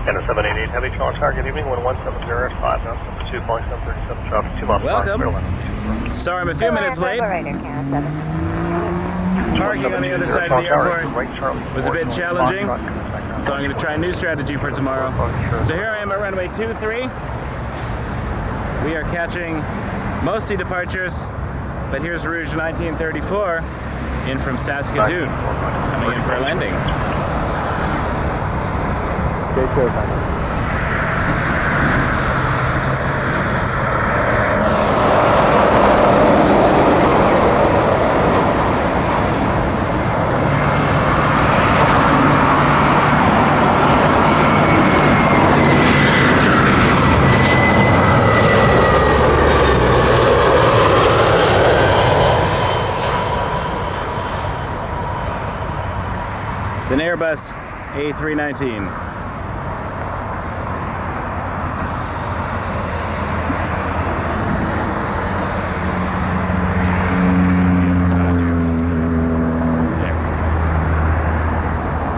And a 788 heavy charge target evening, 1170 at 5 knots, 2.737 traffic, 2 miles. Welcome. Sorry, I'm a few minutes late. Parking on the other side of the airport was a bit challenging, so I'm going to try a new strategy for tomorrow. So here I am at runway 23. We are catching mostly departures, but here's Rouge 1934 in from Saskatoon, coming in for a landing. It's an Airbus A319.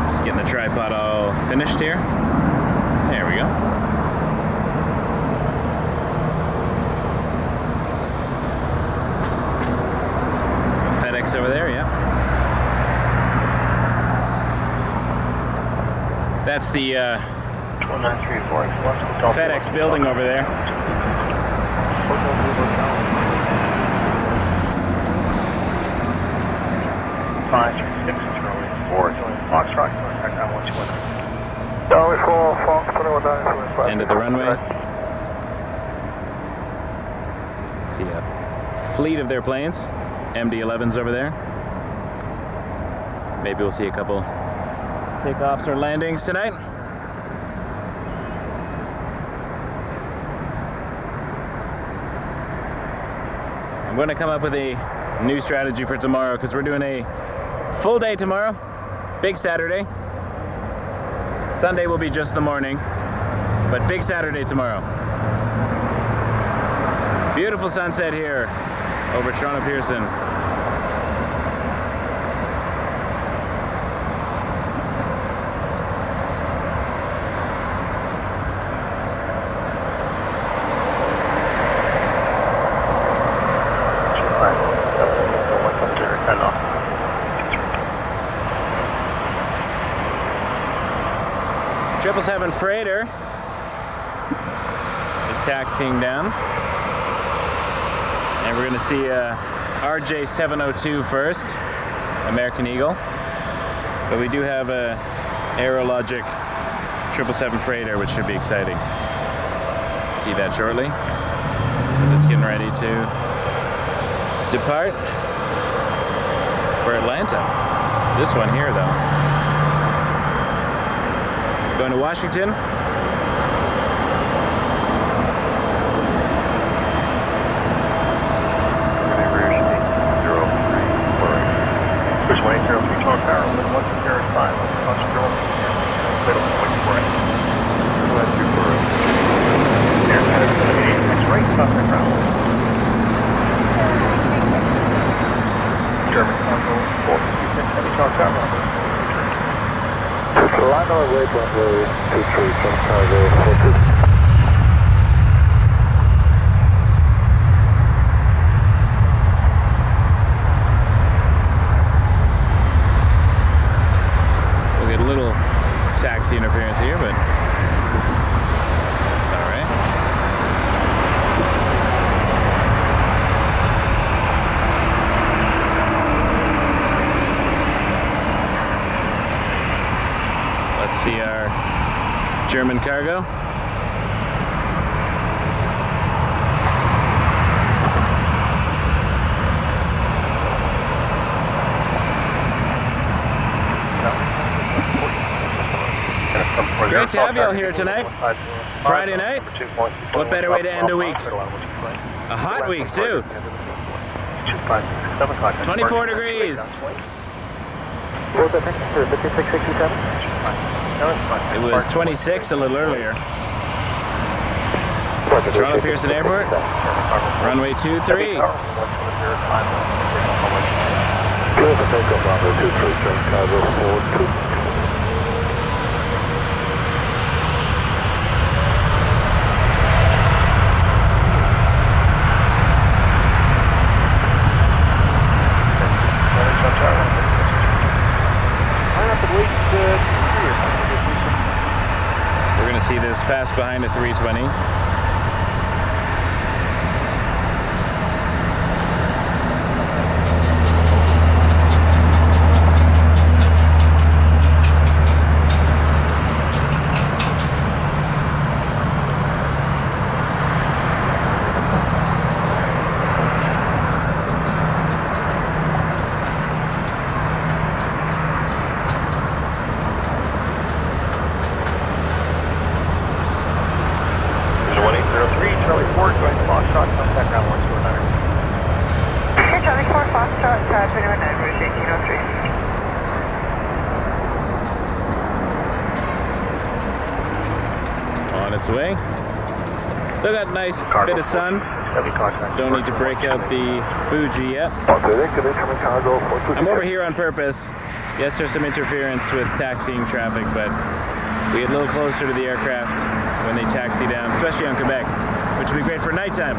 Just getting the tripod all finished here. There we go. FedEx over there, yeah. That's the FedEx building over there. End of the runway. See a fleet of their planes. MD-11s over there. Maybe we'll see a couple takeoffs or landings tonight. I'm going to come up with a new strategy for tomorrow because we're doing a full day tomorrow. Big Saturday. Sunday will be just the morning, but big Saturday tomorrow. Beautiful sunset here over Toronto Pearson. Triple 7 freighter is taxiing down, and we're going to see RJ702 first, American Eagle, but we do have a Aerologic 777 freighter, which should be exciting. See that shortly as it's getting ready to depart for Atlanta. This one here though. Going to Washington. First 180 Tower Tower, 105, right top the ground. German Congo, 426 heavy Tower Tower. Line on Wake runway 23 from cargo 42. We'll get a little taxi interference here, but that's all right. Let's see our German cargo. Great to have you all here tonight. Friday night. What better way to end a week? A hot week too. 24 degrees. It was 26 a little earlier. Toronto Pearson Airport, runway 23. Clear for takeoff runway 23, cargo 42. going to see this pass behind a 320. On its way. Still got a nice bit of sun. Don't need to break out the Fuji yet. I'm over here on purpose. Yes, there's some interference with taxiing traffic, but we get a little closer to the aircraft when they taxi down, especially on Quebec, which would be great for nighttime.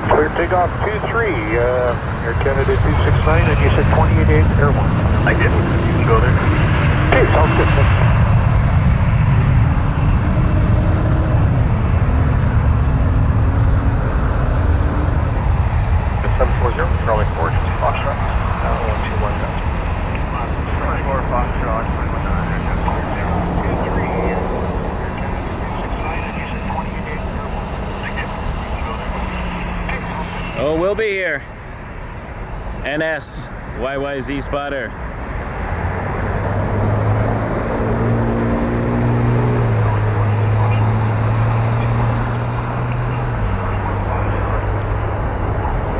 Clear takeoff 23, Air Canada 269, and you said 28 Air 1. I did. You can go there. Okay, sounds good. Thanks. 740, Charlie 4, Foxtrot, 1219. 4 Foxtrot, 219. Oh, we'll be here. NS, YYZ spotter.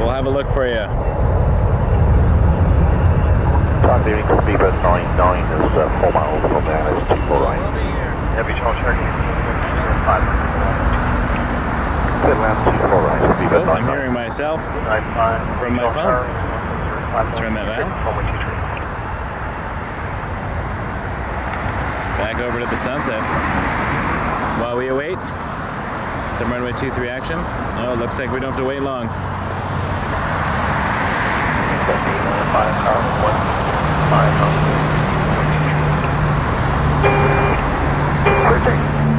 We'll have a look for you. Time being to be about 99 is 4 miles from there. It's 24 right. We'll be here. Heavy Charlie Cherokee, 5. Land 24 right. It'll be about Oh, I'm 99. hearing myself 95. from my phone. Let's turn that down. Back over to the sunset. While we await some runway 23 action. Oh, it looks like we don't have to wait long.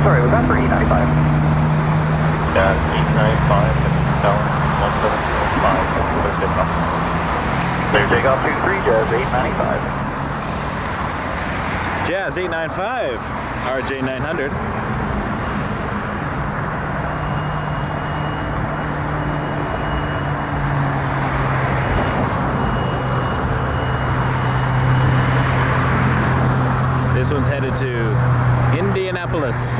Sorry, was that for E95? Yeah, 895 and tower 1705. Clear takeoff 23, Jazz 895. Jazz 895, RJ 900. This one's headed to Indianapolis.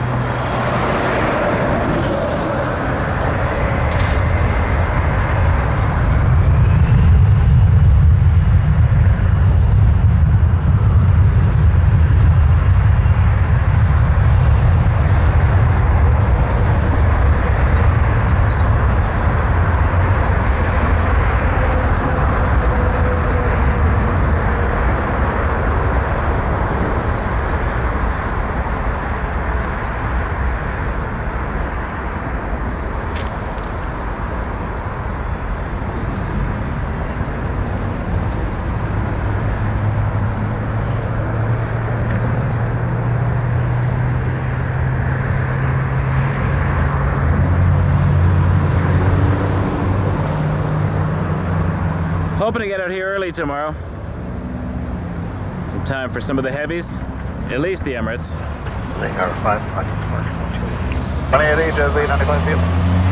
Hoping to get out here early tomorrow. In time for some of the heavies, at least the Emirates. They are 5, 28 Jazz 895 field.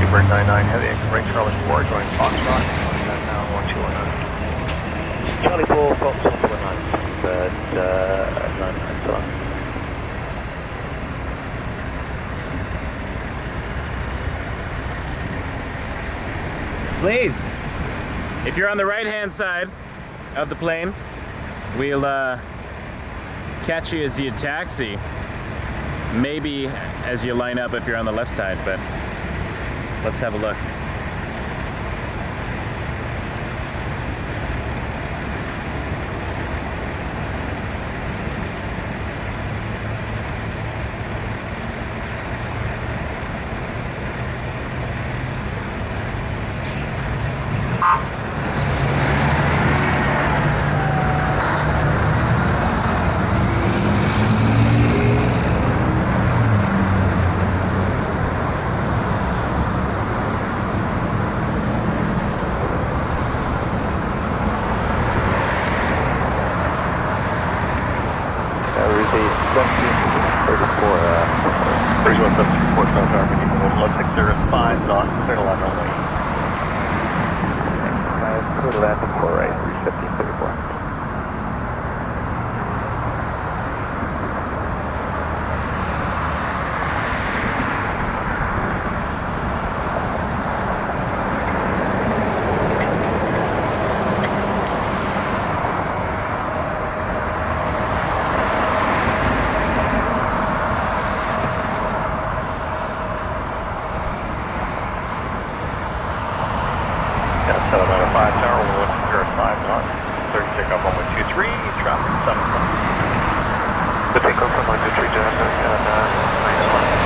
Super 99 heavy anchor brake, Charlie 4, join Foxtrot, now 1219. Charlie 4, Fox 119, but 99 to us. Please. If you're on the right-hand side of the plane, we'll catch you as you taxi. Maybe as you line up if you're on the left side, but let's have a look.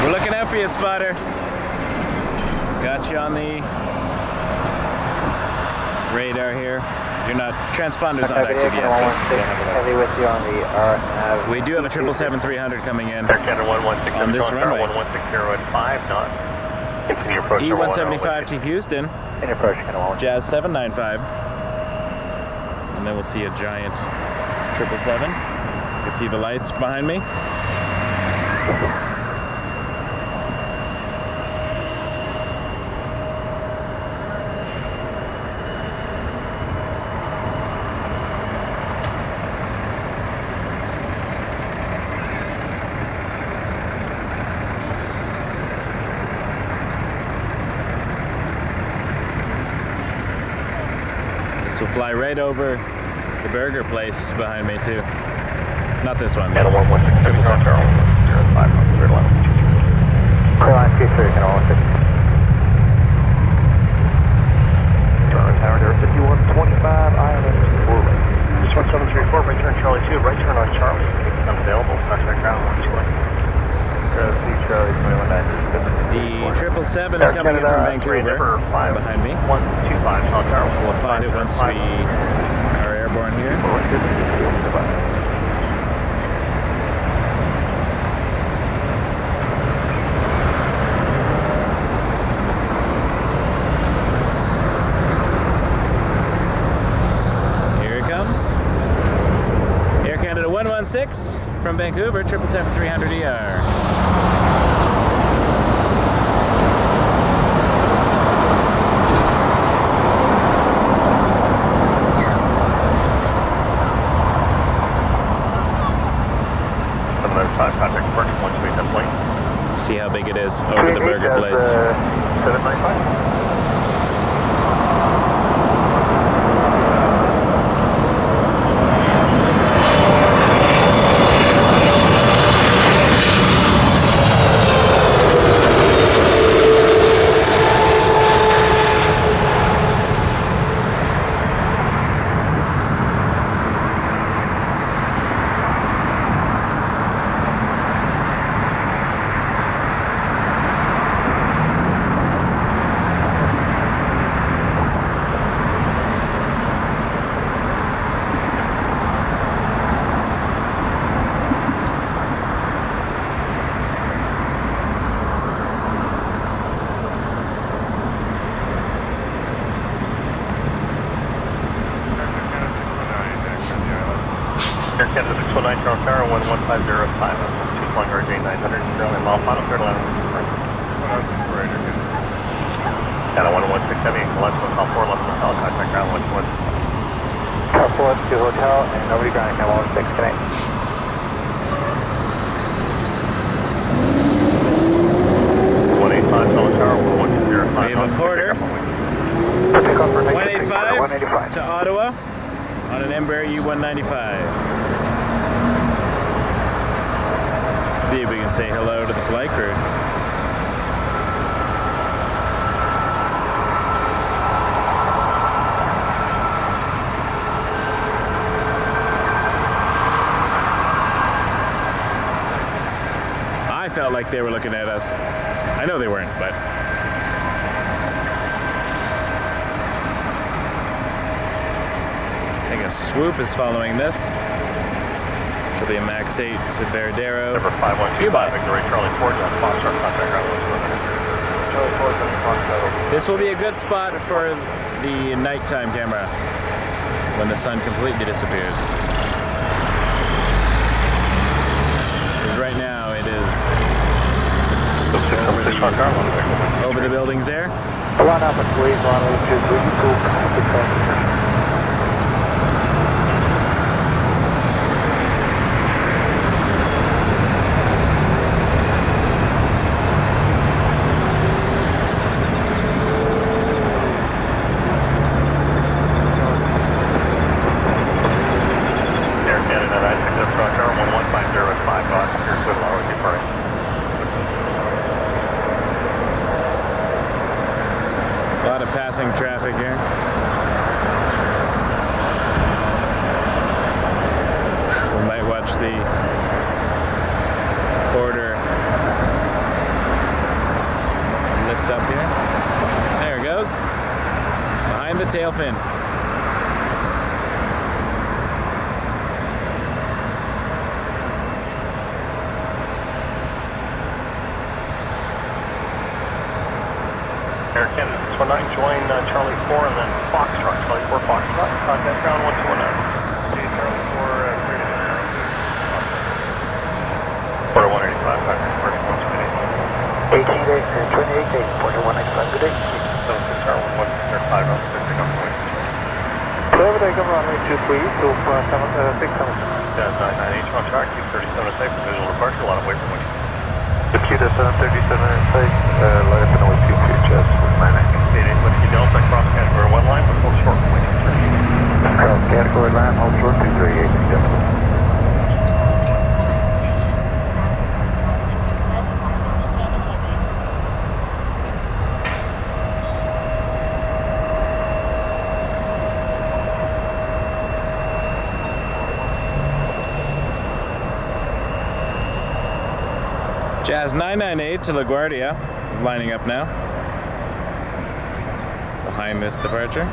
We're looking out for you, spotter. Got you on the radar here. You're not, transponder's not active yet. Heavy with you on the RNAV. We do have a 777-300 coming in on this runway. 1160 at 5 knots. Continue approach. E175 to Houston. In approach, Jazz 795. And then we'll see a giant 777. You can see the lights behind me. This will fly right over the burger place behind me too. Not this one. And a 116 777. Clear line 23, can all 6. Turn tower there, 5125, ILS 4 right. 1734, right turn Charlie 2, right turn on Charlie. Unavailable, contact ground 121. Charlie 219. The 777 is coming in from Vancouver behind me. 125 South Tower. We'll find it once we are airborne here. Here it comes. Air Canada 116 from Vancouver, 777-300ER. See how big it is over the burger place. 795. Air Canada 619 Charles Tower, 11505, 2 flying RJ900, Sterling Mile Final, third line. Canada 1167, left one call 4, left one call, contact ground 121. Call 4 to hotel, and nobody grounding, Canada 16 tonight. 185 Charles Tower, 1105. We have a Porter. to Ottawa on an Embraer E195. See if we can say hello to the flight crew. I felt like they were looking at us. I know they weren't, but I think a swoop is following this. Which will be a Max 8 to Veradero. Number 5125, Victory Charlie 4, John Foxtrot, contact ground 121. Charlie 4, John Foxtrot. This will be a good spot for the nighttime camera when the sun completely disappears. Because right now it is over the buildings there. Line up and wave on which is really cool. Air Canada 96 Roger 1150 at 5 knots. Here's good lower departing. A lot of passing traffic here. We might watch the Porter lift up here. There it goes. Behind the tail fin. Air Canada 619, join Charlie 4 and then Foxtrot, Charlie 4 Foxtrot, contact ground 121. Charlie 4, 3185, contact departing 128. 18 days and 28 days, Porter 195, good day. 76 Tower 115, 5 knots, pick up point. Clear take up runway 23, to 677. Yeah, 998 on track, Q37 is safe for visual departure, line up wait for windy. The Q737 in place, let us know with 2 futures, 88 Whiskey Delta, cross category 1 line, but hold short, wait 23. Cross category line, hold short 238. Jazz 998 to LaGuardia is lining up now. Behind this departure.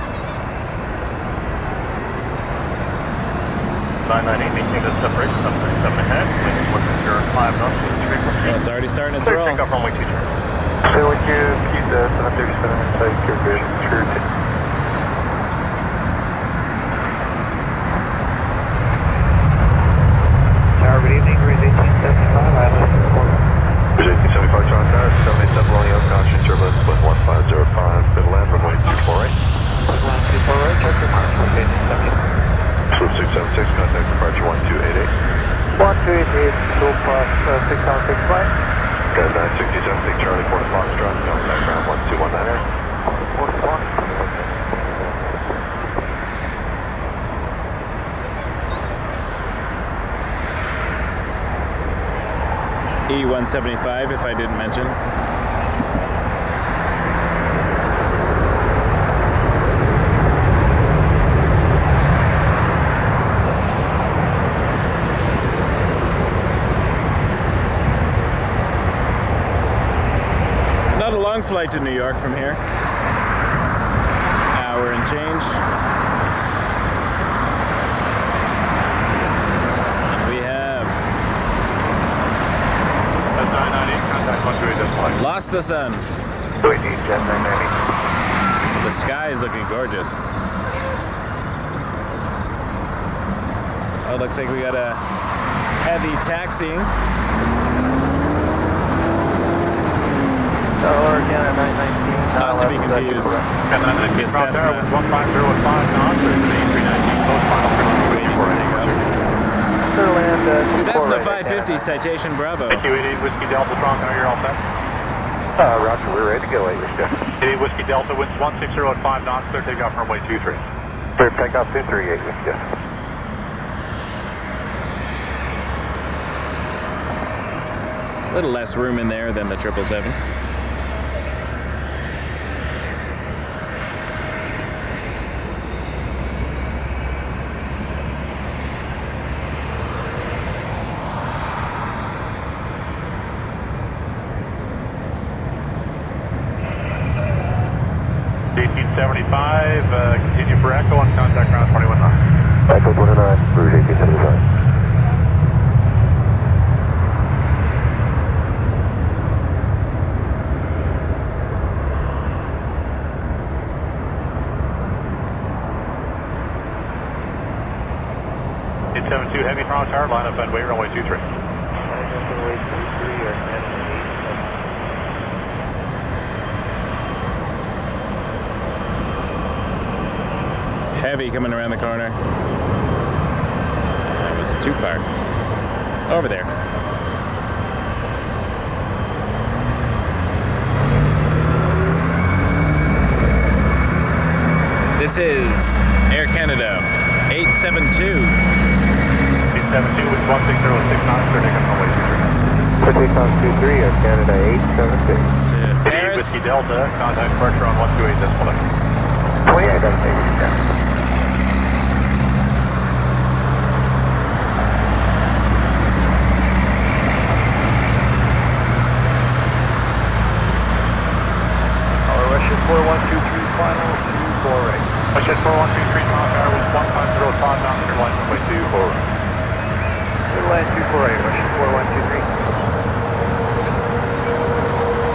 998 maintaining the separation, 737 ahead, wind 105 knots, 3 Oh, it's already starting its roll. Pick up runway 23. So would you keep the 737 inside your vision through to Tower, good evening, Grid 1875, I listen to Porter. Bridge 1875, John Tower, 787 rolling up, constant turbulence, wind 1505, middle land, runway 24 right. 124 right, check your mark, okay, Sloop 676, contact departure 1288. 1288, sloop 676 right. Got 967, Big Charlie, 4 to Foxtrot, contact ground 12198. 41. E175 if I didn't mention. Not a long flight to New York from here. Hour and change. Lost the sun. The sky is looking gorgeous. Oh, looks like we got a heavy taxiing. Again, 919. Not to be confused with the Cessna. 150 at 5 knots, or the A319 close final Waiting for takeoff. Land, Cessna 550 Citation Bravo. Thank you, 88 Whiskey Delta, Toronto, you're all set. Roger, we're ready to go, 88 Whiskey. 88 Whiskey Delta, winds 160 at 5 knots, clear takeoff runway 23. Clear takeoff 238, yes. A little less room in there than the 777. Continue for Echo and contact ground 21-9. Echo 29, route 1875. Heavy throttle tower, line up and wait runway 23. Heavy coming around the corner. That was too far. Over there. This is Air Canada 872. 872 with 1606 knots, clear takeoff runway 23. Clear takeoff 23, Air Canada 872. To Paris. Whiskey Delta, contact pressure on 128.8. 28, that's it. Russian 4123 final 24 right. Russian 4123 final tower with 1505 knots, clear line runway 24 right. Clear line 24 right, Russian 4123.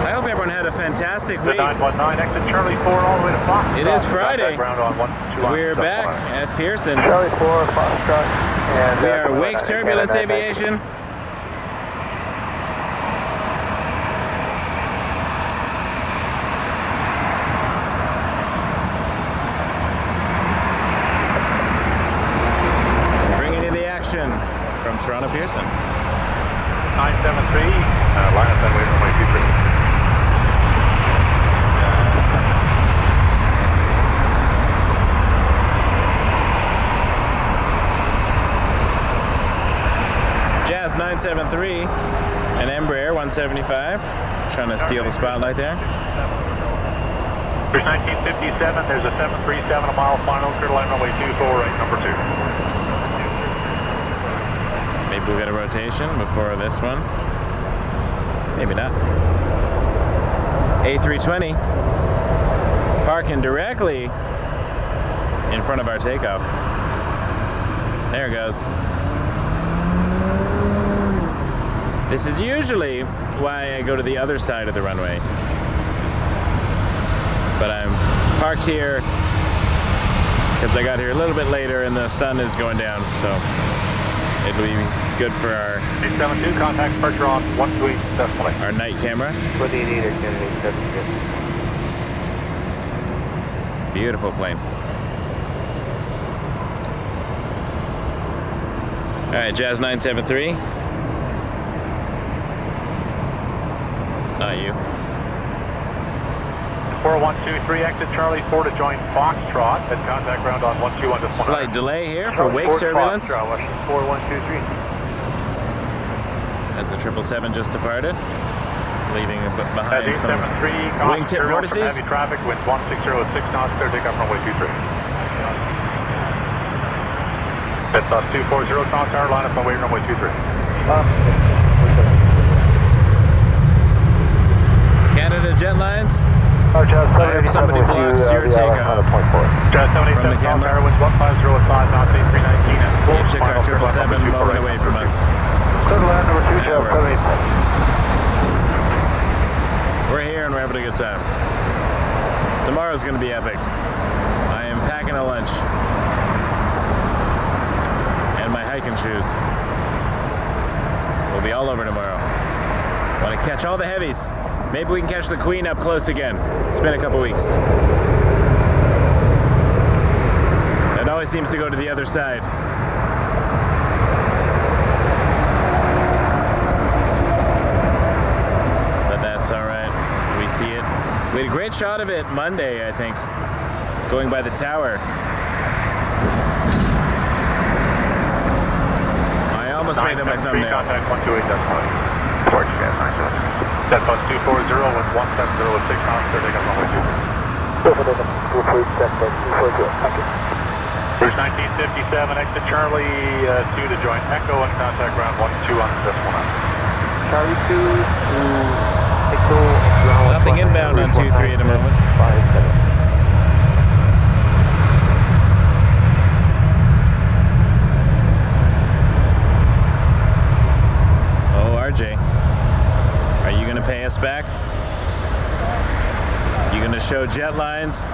I hope everyone had a fantastic The week. 919, exit Charlie 4 all the way to Fox. It is Friday. Ground on 121. We're back at Pearson. Charlie 4, Foxtrot. And We are Wake Turbulence Aviation. Bringing you the action from Toronto Pearson. 973, line up and wait runway 23. Jazz 973, an Embraer 175, trying to steal the spotlight there. There's 1957, there's a 737, a mile final, clear line runway 24 right, number 2. Maybe we'll get a rotation before this one. Maybe not. A320, parking directly in front of our takeoff. There it goes. This is usually why I go to the other side of the runway. But I'm parked here because I got here a little bit later and the sun is going down, so it'll be good for our 872, contact departure on 128.8. our night camera. What do you need, Air Canada 872? Beautiful plane. All right, Jazz 973. Not you. 4123, exit Charlie 4 to join Foxtrot at contact ground on 121.9. Slight delay here for Wake Turbulence Foxtrot, 4123. as the 777 just departed, leaving behind some 873, wingtip vortices. Heavy traffic, wind 1606 knots, clear takeoff runway 23. That's us 240, Town Tower, line up on way runway 23. Canada Jet Lines. I hope somebody blocks your takeoff from the camera. Winds 150 at 5 knots, 8319 and You took our 777 moment away from us. Yeah, we're here and we're having a good time. Tomorrow's going to be epic. I am packing a lunch and my hiking shoes. We'll be all over tomorrow. Want to catch all the heavies. Maybe we can catch the Queen up close again. It's been a couple weeks. It always seems to go to the other side. But that's all right. We see it. We had a great shot of it Monday, I think, going by the tower. almost made it my thumbnail. Contact 128.8. Torch gas 9 Set bus 240 with 170 with 6 knots, clear takeoff runway 23. Set bus 240, thank you. Cruise 1957, exit Charlie 2 to join Echo and contact ground 12 on decimal 9. Charlie 2 to Echo, ground Nothing inbound on 23 at the moment. 57. Oh, RJ, are you going to pay us back? You going to show jet lines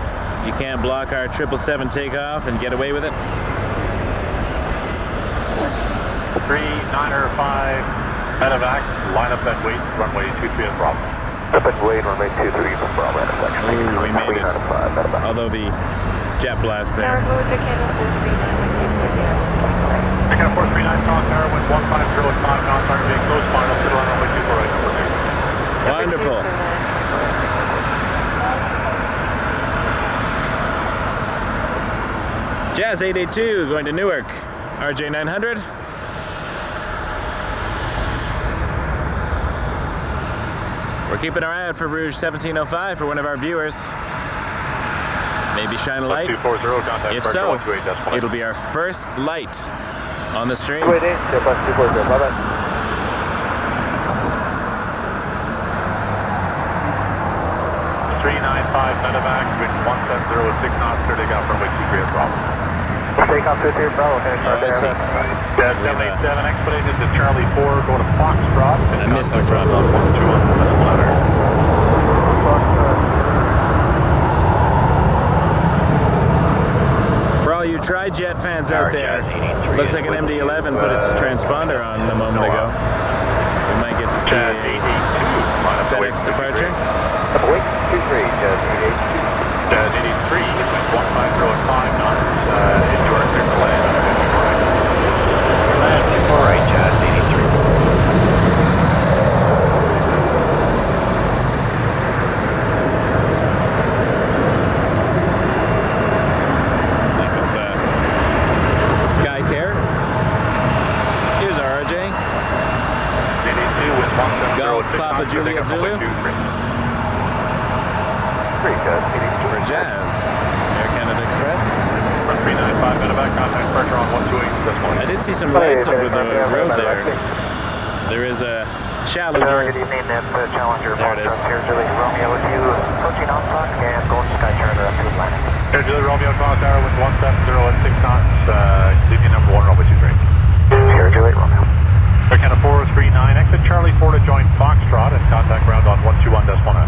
you can't block our 777 takeoff and get away with it? 3905, medevac, line up and wait, runway 23 at Bravo. Up and wait, runway 23 from Bravo in a second. Ooh, we made it. Although the jet blast there. Mechanical 439, South Tower, wind 150 at 5 knots, RJ, close final, sit on runway 24 right, number 2. Wonderful. Jazz 882 going to Newark. RJ 900. We're keeping our eye out for Rouge 1705 for one of our viewers. Maybe shine a light. 240, contact If Departure so, 128.8. it'll be our first light on the stream. Wait in, set bus 240, bye-bye. 395 medevac, wind 170 with 6 knots, clear takeoff runway 23 at Bravo. Takeoff 23 Bravo, finish Oh, I see. 787 expedited to Charlie 4, go to Foxtrot. I missed this one. 121. For all you tri-jet fans out there, looks like an MD-11 put its transponder on a moment ago. We might get to see a FedEx departure. Wake 23, Jazz 882. Jazz 83, wind 150 at 5 knots, into our clear to land on 54 right. Land 54 right, Jazz 83. I think it's Skycare. Here's our RJ. 82, wind 170 Golf with 6 Papa knots, clear Juliet takeoff runway Zulu. 23. 3, Jazz 82. For Jazz. Air Canada Express. 395 medevac, contact departure on 128 decimal 8. I did see some lights over the road there. There is a Challenger. Good evening, that's Challenger. There it is. Here's Julie Romeo with you, approaching on track and going to Skycharter to the landing. Here, Julie Romeo, South Tower, wind 170 at 6 knots, leaving number 1, runway 23. Here, Julie Romeo. Mechanical 439, exit Charlie 4 to join Foxtrot and contact ground on 121 decimal 9.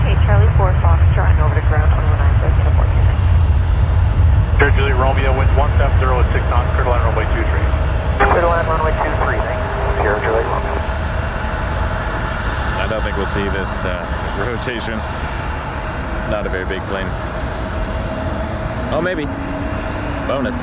Okay, Charlie 4 Fox, drawing over to ground 219, so get a 429. Here, Julie Romeo, wind 170 at 6 knots, clear to land runway 23. Clear to land runway 23, thanks. Here, Julie Romeo. I don't think we'll see this rotation. Not a very big plane. Oh, maybe. Bonus.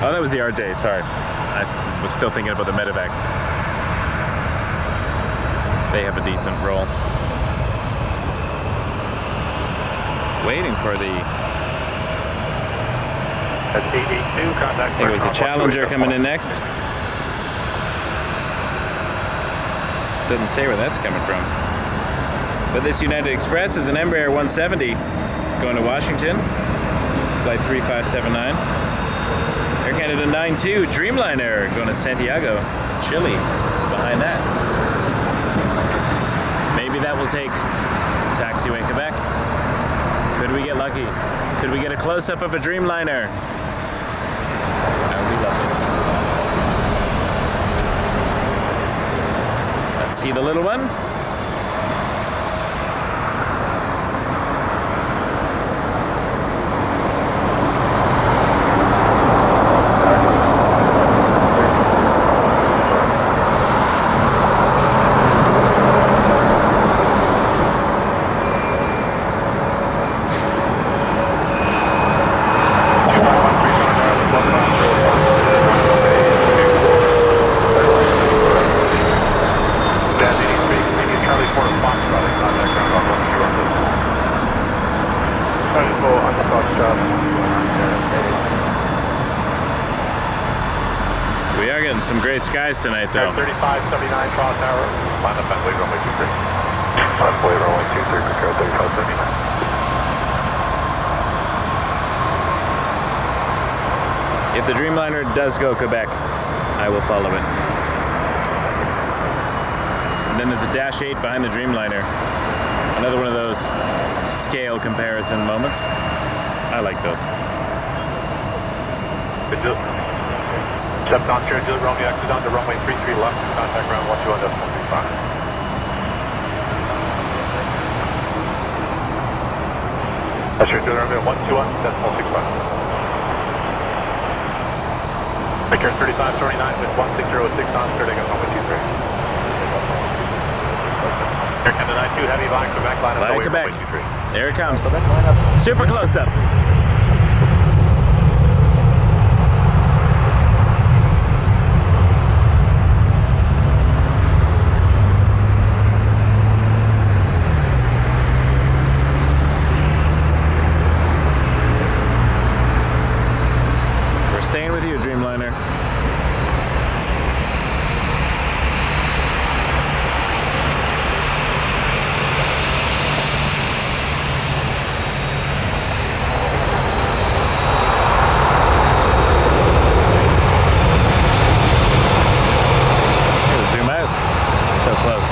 Oh, that was the RJ, sorry. I was still thinking about the medevac. They have a decent roll. Waiting for the... That's 882, contact I think it was the Challenger coming in next. Doesn't say where that's coming from. But this United Express is an Embraer 170 going to Washington. Flight 3579. Air Canada 92 Dreamliner going to Santiago, Chile. Behind that. Maybe that will take taxiway Quebec. Could we get lucky? Could we get a close-up of a Dreamliner? That would be lovely. Let's see the little one. We are getting some great skies tonight, though. 3579 cross hour. Line up and wait runway 23. Left wait runway 23, control 3579. If the Dreamliner does go Quebec, I will follow it. And then there's a Dash 8 behind the Dreamliner. Another one of those scale comparison moments. I like those. Good deal. Step down here, Jill Romeo, exit onto runway 33 left, contact ground 12 on decimal 35. That's your Jill Romeo 12 on decimal 65. Take care 3529 with 1606 on, starting at runway 23. Here Canada 92, heavy by Quebec, line up By runway Quebec. 23. There it comes. Super close up. We're staying with you, Dreamliner. Zoom out. So close.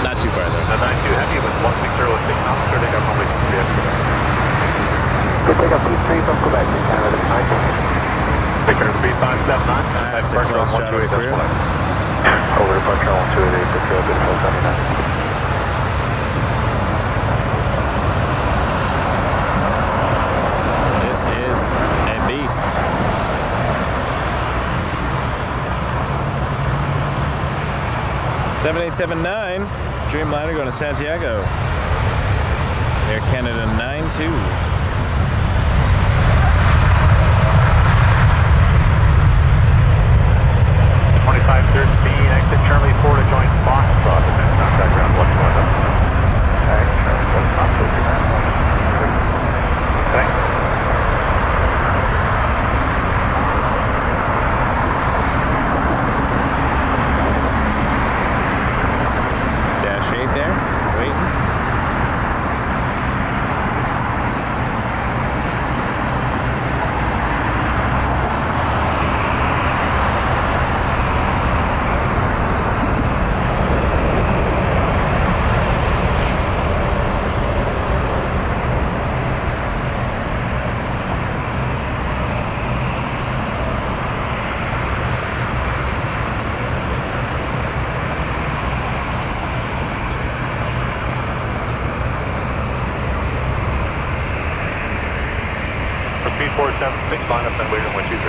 Not too far though. The 92 heavy with 1606 knots, starting at runway 23 at Quebec. Take up P3 from Quebec to Canada 9. Take care 3579. That's a close shot of the crew. Over departure 1288, control 3579. This is a beast. (7879) Dreamliner going to Santiago. Air Canada 92. 2513, exit Charlie 4 to join Foxtrot, and then contact ground 12 on decimal. Alright, Charlie 4 not taking that. Okay. Dash 8 there, waiting. For 3476, line up and wait on 123.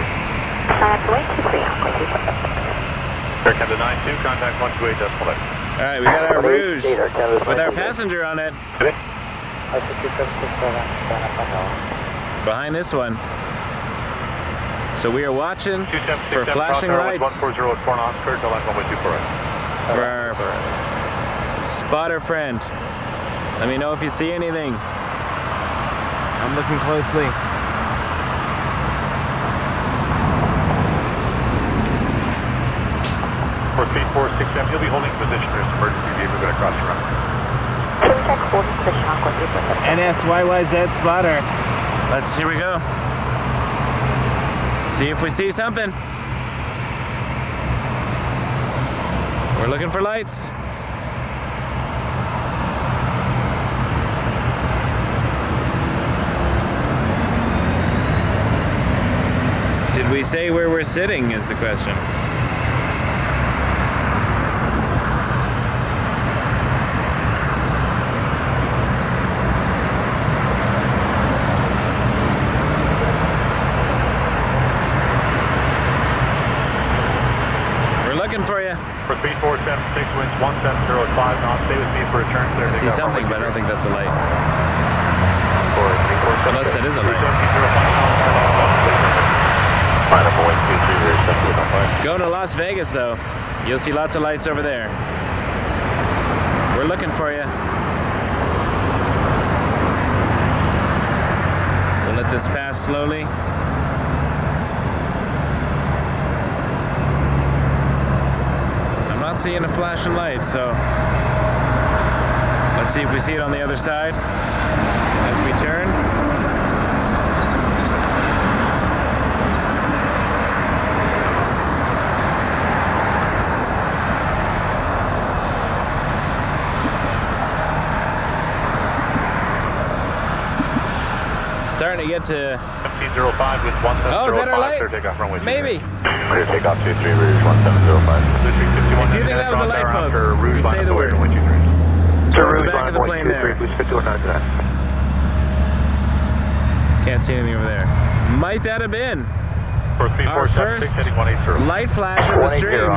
Wait 23 on, wait 23. Air Canada 92, contact 128 decimal 8. All right, we got our Rouge with our passenger on it. Okay. Behind this one. So we are watching for flashing lights 140 at 4 knots, cleared to line 124 right. for our spotter friend. Let me know if you see anything. I'm looking closely. For speed 467, you'll be holding position. There's an emergency vehicle going to cross your runway. Check holding position on, wait 23. CYYZ spotter. Here we go. See if we see something. We're looking for lights. Did we say where we're sitting is the question. For you. For speed 476, winds 1705 knots. Stay with me for a turn clear. I see something, but I don't think that's a light. Unless that is a light. Going to Las Vegas, though. You'll see lots of lights over there. We're looking for you. this past slowly. I'm not seeing a flashing light, so let's see if we see it on the other side as we turn. Starting to get to 1705 with 1705. Oh, is that our light? Take off runway 23. maybe. Clear takeoff 23, Rouge 1705. If you think that was a light, folks, you say the word. Towards the back of the plane there. Can't see anything over there. Might that have been our first light flash of the stream?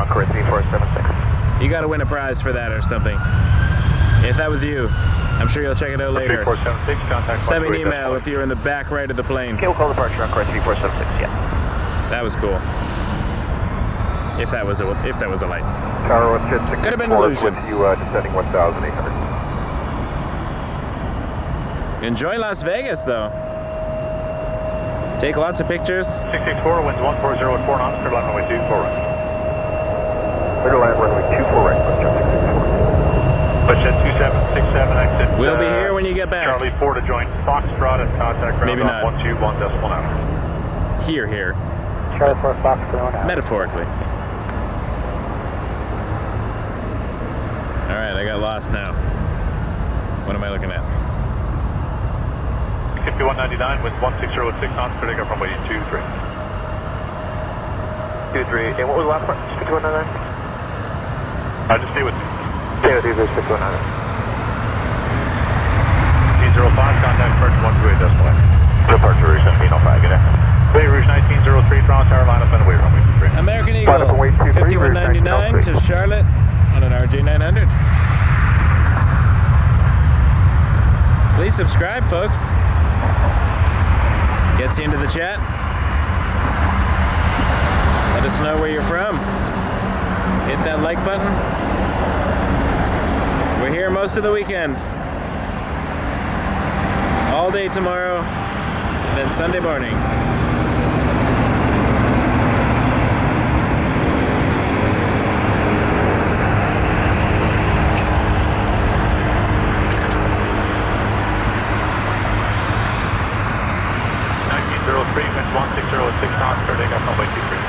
You got to win a prize for that or something. If that was you, I'm sure you'll check it out later. 3476, contact. Send me an email if you're in the back right of the plane. Okay, we'll call departure on course 3476, yeah. That was cool. If that was a light. Tower 156. Could have been an illusion. With you descending 1,800. Enjoy Las Vegas, though. Take lots of pictures. 664, winds 1404 knots, clear line runway 24 right. Clear line runway 24 right, Pushhead 2767, exit. We'll be here when you get back. Charlie 4 to join Foxtrot and contact ground Maybe not. on 121.9. Here. Charlie 4 Foxtrot. Metaphorically. Alright, I got lost now. What am I looking at? 5199 with 1606 knots, clear takeoff runway 23. 23, and what was the last part? 5199? Just stay with me. Yeah, these are 619. T05, contact Perch 128 decimal. Departure Rouge 1705, get in. Bay Rouge 1903, Toronto Tower, line up and away, runway 23. American Eagle, 5199 to Charlotte on an RJ900. Please subscribe, folks. Gets you into the chat. Let us know where you're from. Hit that like button. We're here most of the weekend. All day tomorrow, and then Sunday morning. Winds 1606 knots, clear takeoff runway 23.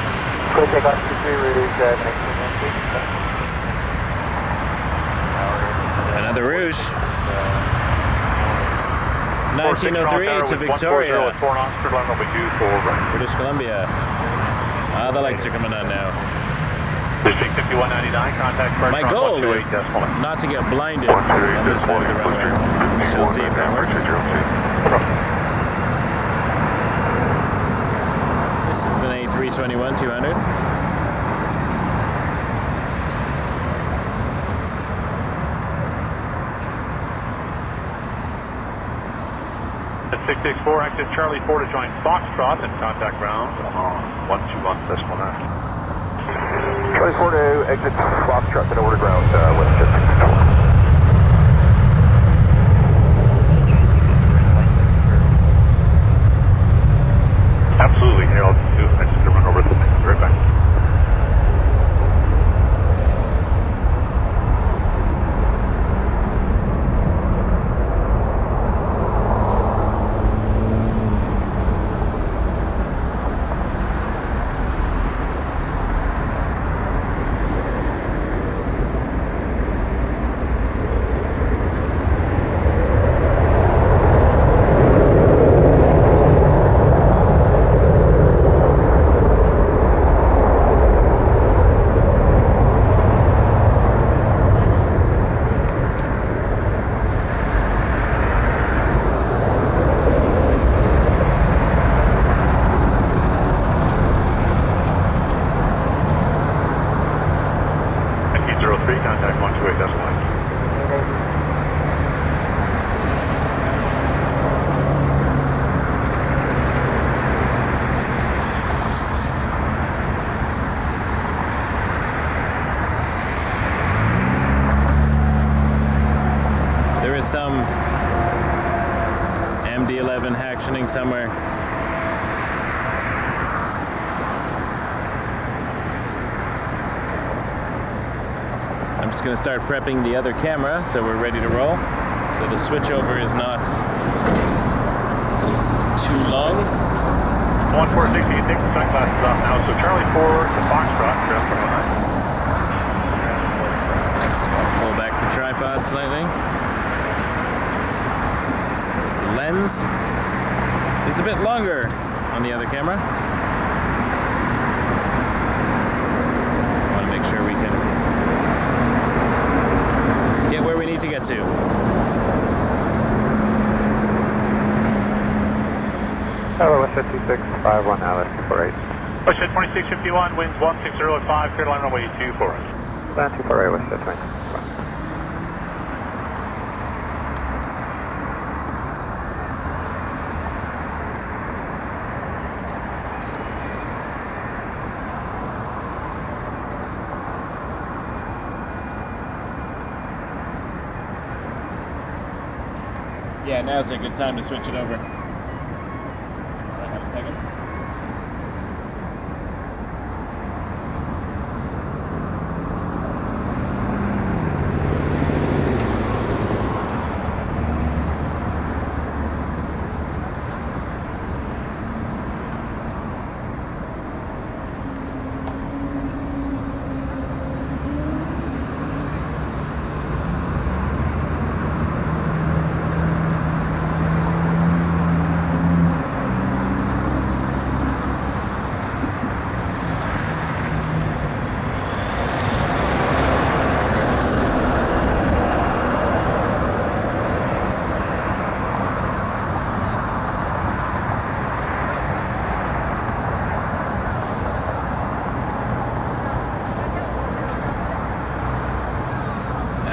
Clear takeoff 23, Rouge 1919. Another Rouge. 1903 to Victoria, British Columbia. Ah, the lights are coming on now. District 5199, contact Perch My on goal 128 is decimal. not to get blinded on this side of the runway. We shall see if that works. This is an A321-200. At 664, exit Charlie 4 to join Foxtrot and contact ground on 121.9. Charlie 4 to exit Foxtrot and over to ground, west jet 64. Absolutely, here I'll do it. I just run over the thing. Right back. Contact 128 decimal. There is some MD-11 actioning somewhere. I'm just going to start prepping the other camera so we're ready to roll. So the switchover is not too long. 1460, you take the sunglasses off now. So Charlie 4 to Foxtrot, ground 119. So I'll pull back the tripod slightly. There's the lens. It's a bit longer on the other camera. I want to make sure we can get where we need to get to. Hello, Westjet 2651, Alice 248. Westjet 2651, winds 160 at 5, clear line runway 24. Land 248, Westjet 2651. Yeah, now's a good time to switch it over. Hang on a second.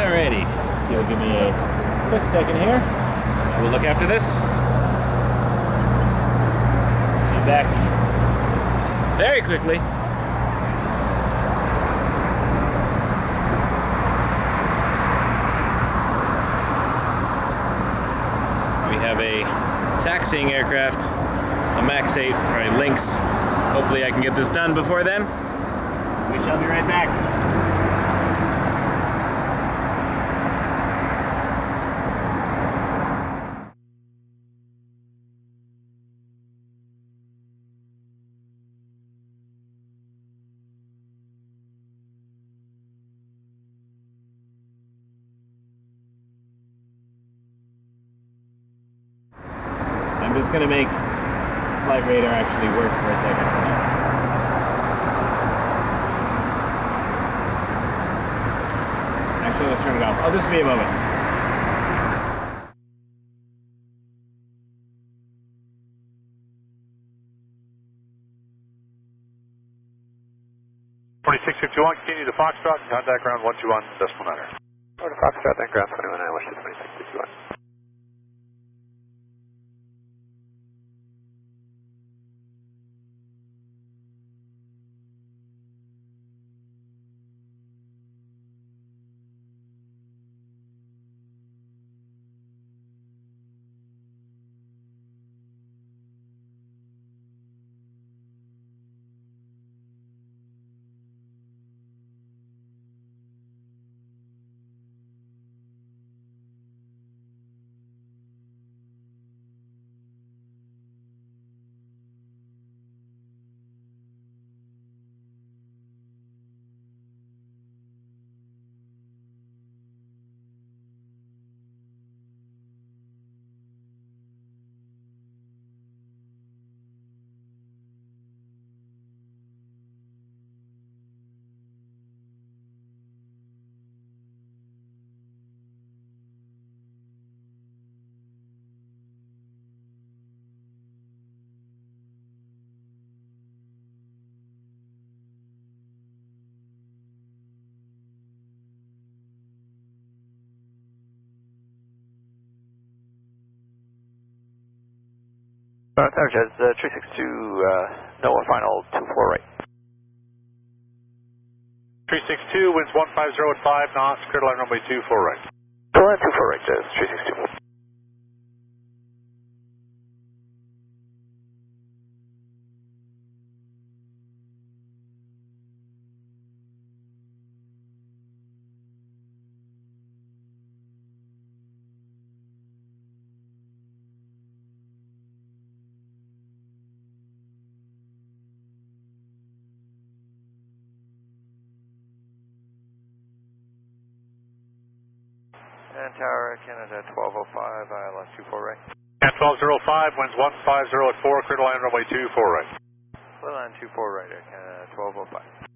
Alrighty, you'll give me a quick second here. I will look after this. Be back very quickly. We have a taxiing aircraft, a MAX 8 for Lynx. Hopefully I can get this done before then. We shall be right back. I'm just going to make flight radar actually work for a second. Actually, let's turn it off. I'll just be a moment. Continue to Foxtrot, contact ground 121.9. Or to Foxtrot, then ground 21, Westjet 2651. Airjets 362, NOAA final 24 right. 362, winds 150 at 5 knots, clear line runway 24 right. Clear line 24 right, 362. And Tower, Canada 1205, ILS 24 right. And 1205, winds 150 at 4, clear to land runway 24 right. Clear line 24 right, Air Canada 1205.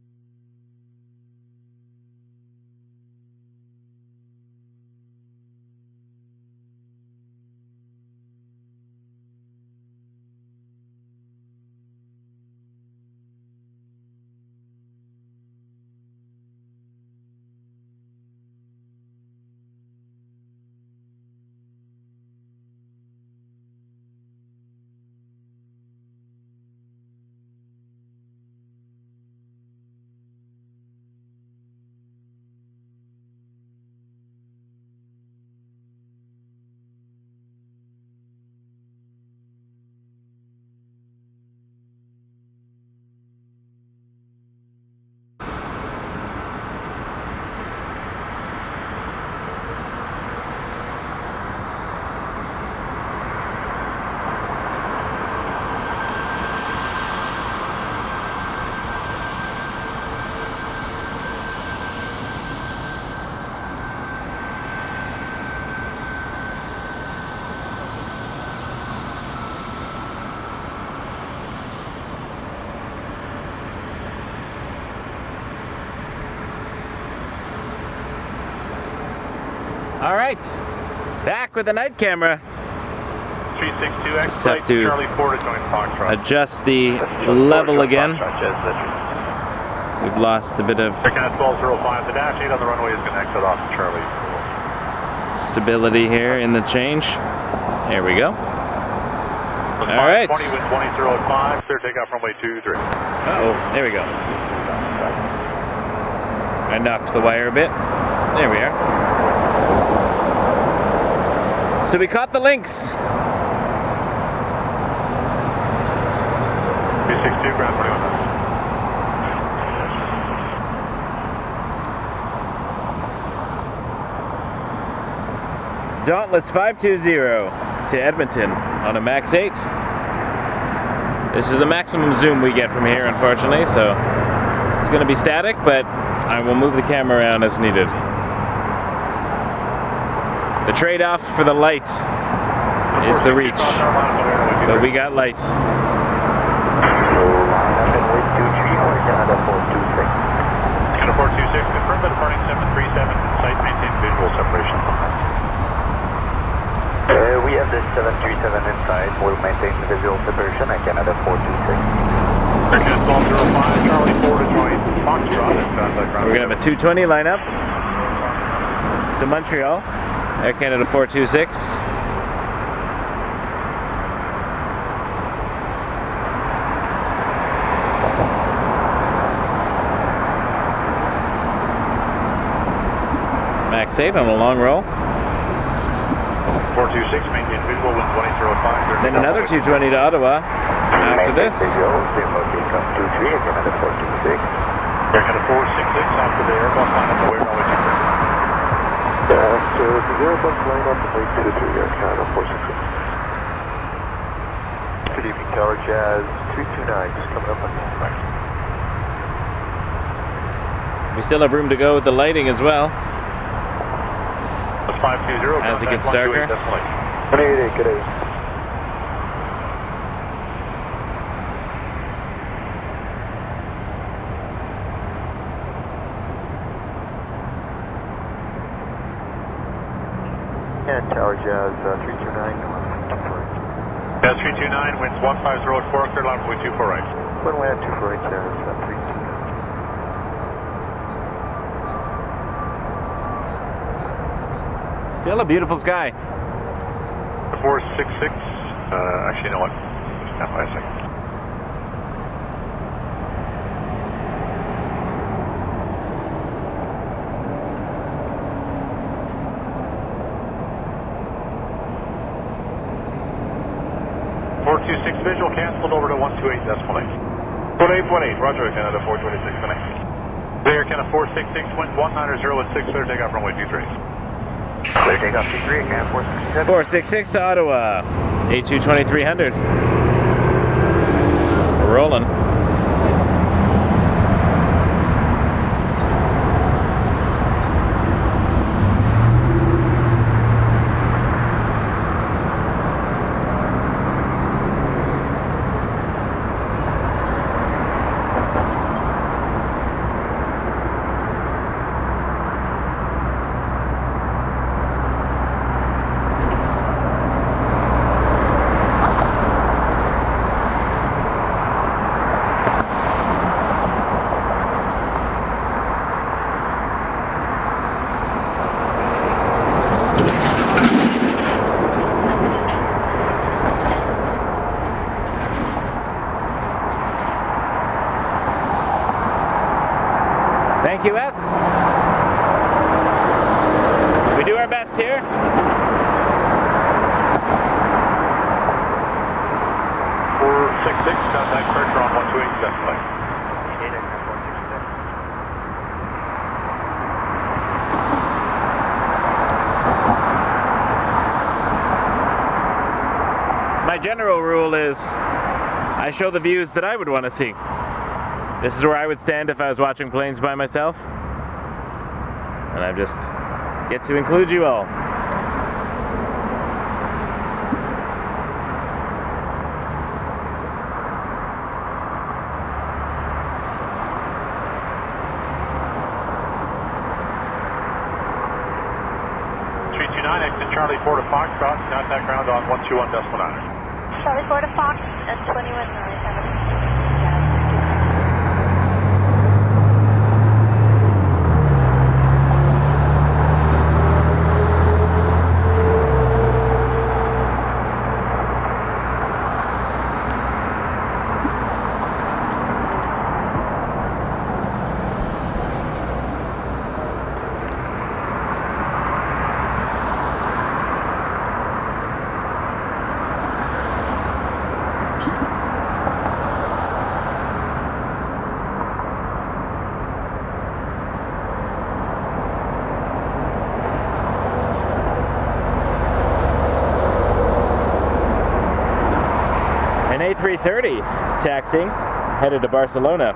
All right, back with the night camera. 362X, Just have flight to Charlie 4 to join Foxtrot. adjust the level again. We've lost a bit of Air Canada 1205, the dash 8 on the runway is going to exit off of Charlie. stability here in the change. There we go. All right. 20 with 20 at 5, clear takeoff runway 23. Uh-oh, there we go. I knocked the wire a bit. There we are. So we caught the lynx. 362, ground 21. Dauntless 520 to Edmonton on a Max 8. This is the maximum zoom we get from here, unfortunately, so it's going to be static, but I will move the camera around as needed. The trade-off for the light is the reach, but we got light. Canada 426, confirm the departing 737, site maintain visual separation. We have the 737 inside, we'll maintain the visual separation at Canada 426. Air Canada 1205, Charlie 4 to join Foxtrot and ground. We're going to have a 220 lineup to Montreal, Air Canada 426. Max 8 on a long roll. 426, maintain visual with 2005. Then another 220 to Ottawa after this. Visual, same location, 23 at Canada 426. Air Canada 466 after the Airbus lineup away runway 23. After the Airbus lineup, away 23 at Canada 466. Good evening, Tower Jazz 329, just coming up on the inside. We still have room to go with the lighting as well. That's 520. As it gets darker. 188, good day. And Tower Jazz 329, Jazz 329, winds 150 at 4, clear line runway 24 right. Clear land 24 right there, 329. Still a beautiful sky. 466, actually, you know what? Stand by a second. Visual canceled over to 128 decimal 8. 18.8, Roger, Canada 426, connect. Clear, Canada 466, wind 190 at 6, clear takeoff runway 23. Clear takeoff 23, Canada 467. 466 to Ottawa. A22300. We're rolling. Contact pressure on 128 flight. My general rule is I show the views that I would want to see. This is where I would stand if I was watching planes by myself. And I just get to include you all. Exit Charlie 4 to Foxtrot, contact ground on 121.9. Charlie 4 to Fox at 21.9. An A330 taxiing, headed to Barcelona.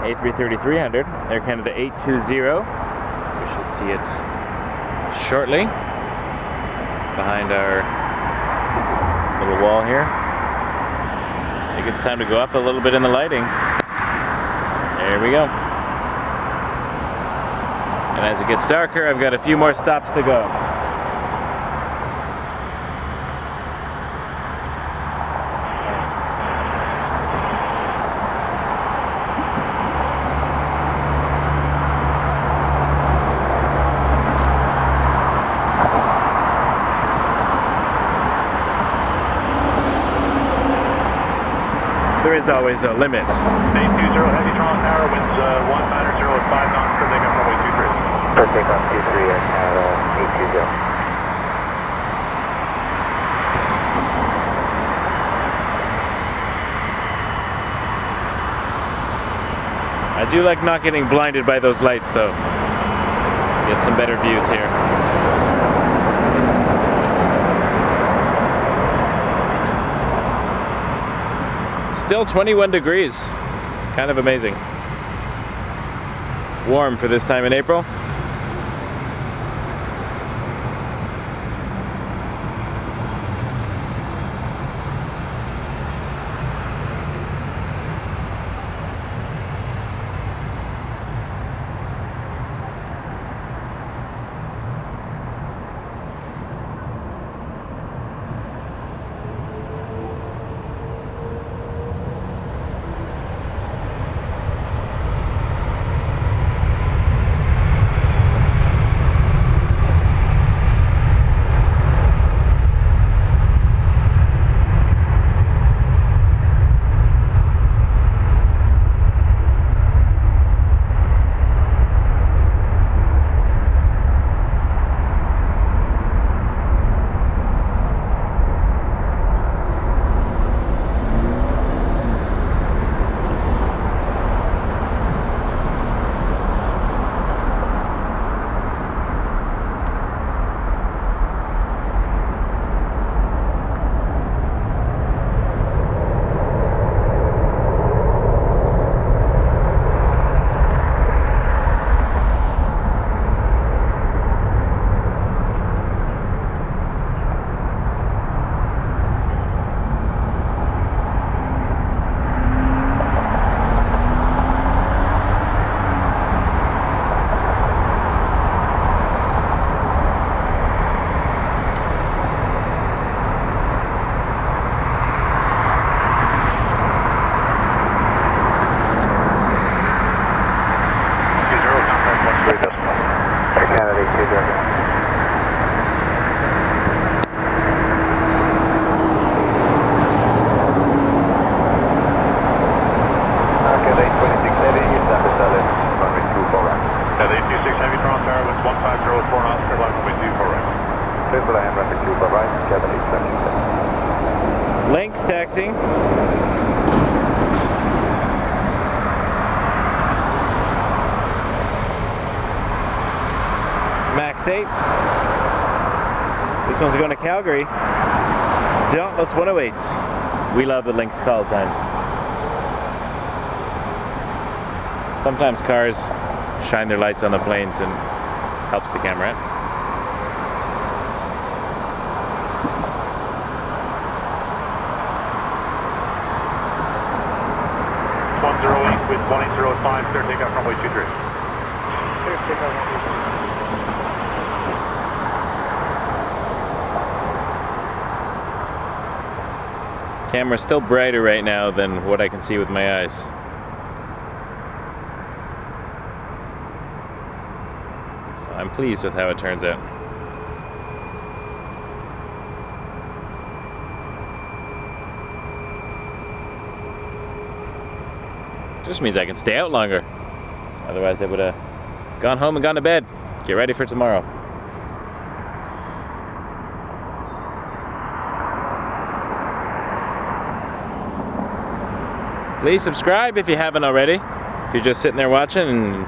A330-300, Air Canada 820. We should see it shortly behind our little wall here. I think it's time to go up a little bit in the lighting. There we go. And as it gets darker, I've got a few more stops to go. There is always a limit. 820 heavy Toronto Tower, winds 190 at 5 knots per takeoff runway 23. For takeoff 23 at 820. I do like not getting blinded by those lights though. Get some better views here. Still 21 degrees. Kind of amazing. Warm for this time in April. land runway 2 for right, cabin 876. Lynx taxiing. Max 8. This one's going to Calgary. Dauntless 108. We love the Lynx call sign. Sometimes cars shine their lights on the planes and helps the camera. 108 with 1805, clear takeoff runway 23. Clear takeoff runway 23. Camera's still brighter right now than what I can see with my eyes. So I'm pleased with how it turns out. Just means I can stay out longer. Otherwise I would have gone home and gone to bed. Get ready for tomorrow. Please subscribe if you haven't already. If you're just sitting there watching and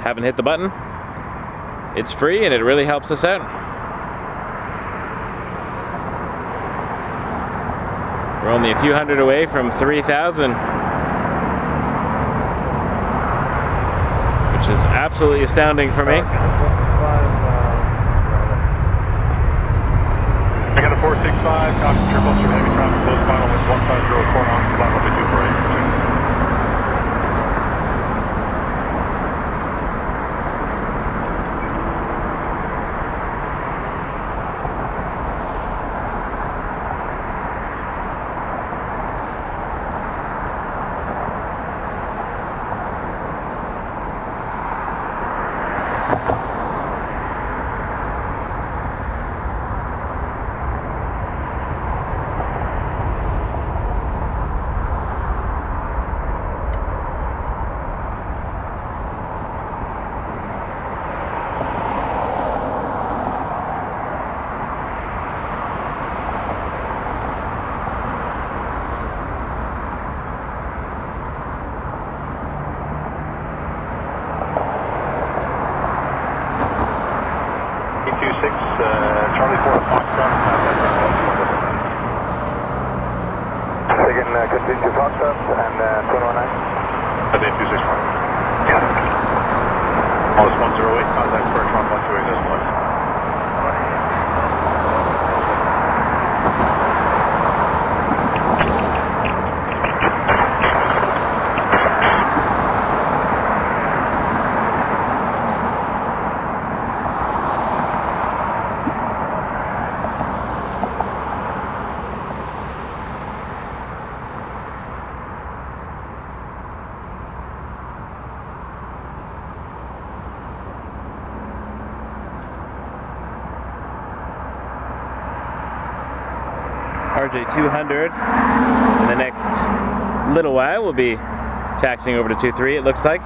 haven't hit the button, it's free and it really helps us out. We're only a few hundred away from 3,000, which is absolutely astounding for me. I got a 465, copy turbulence from heavy traffic, close final with 150 corner on, flight runway 248. Charlie 4 Foxtrot, Again, continue to Foxtrot and 219. That's 8261. Almost 108, contact Bertrand 128.1. RJ 200 in the next little while we'll be taxiing over to 23, it looks like.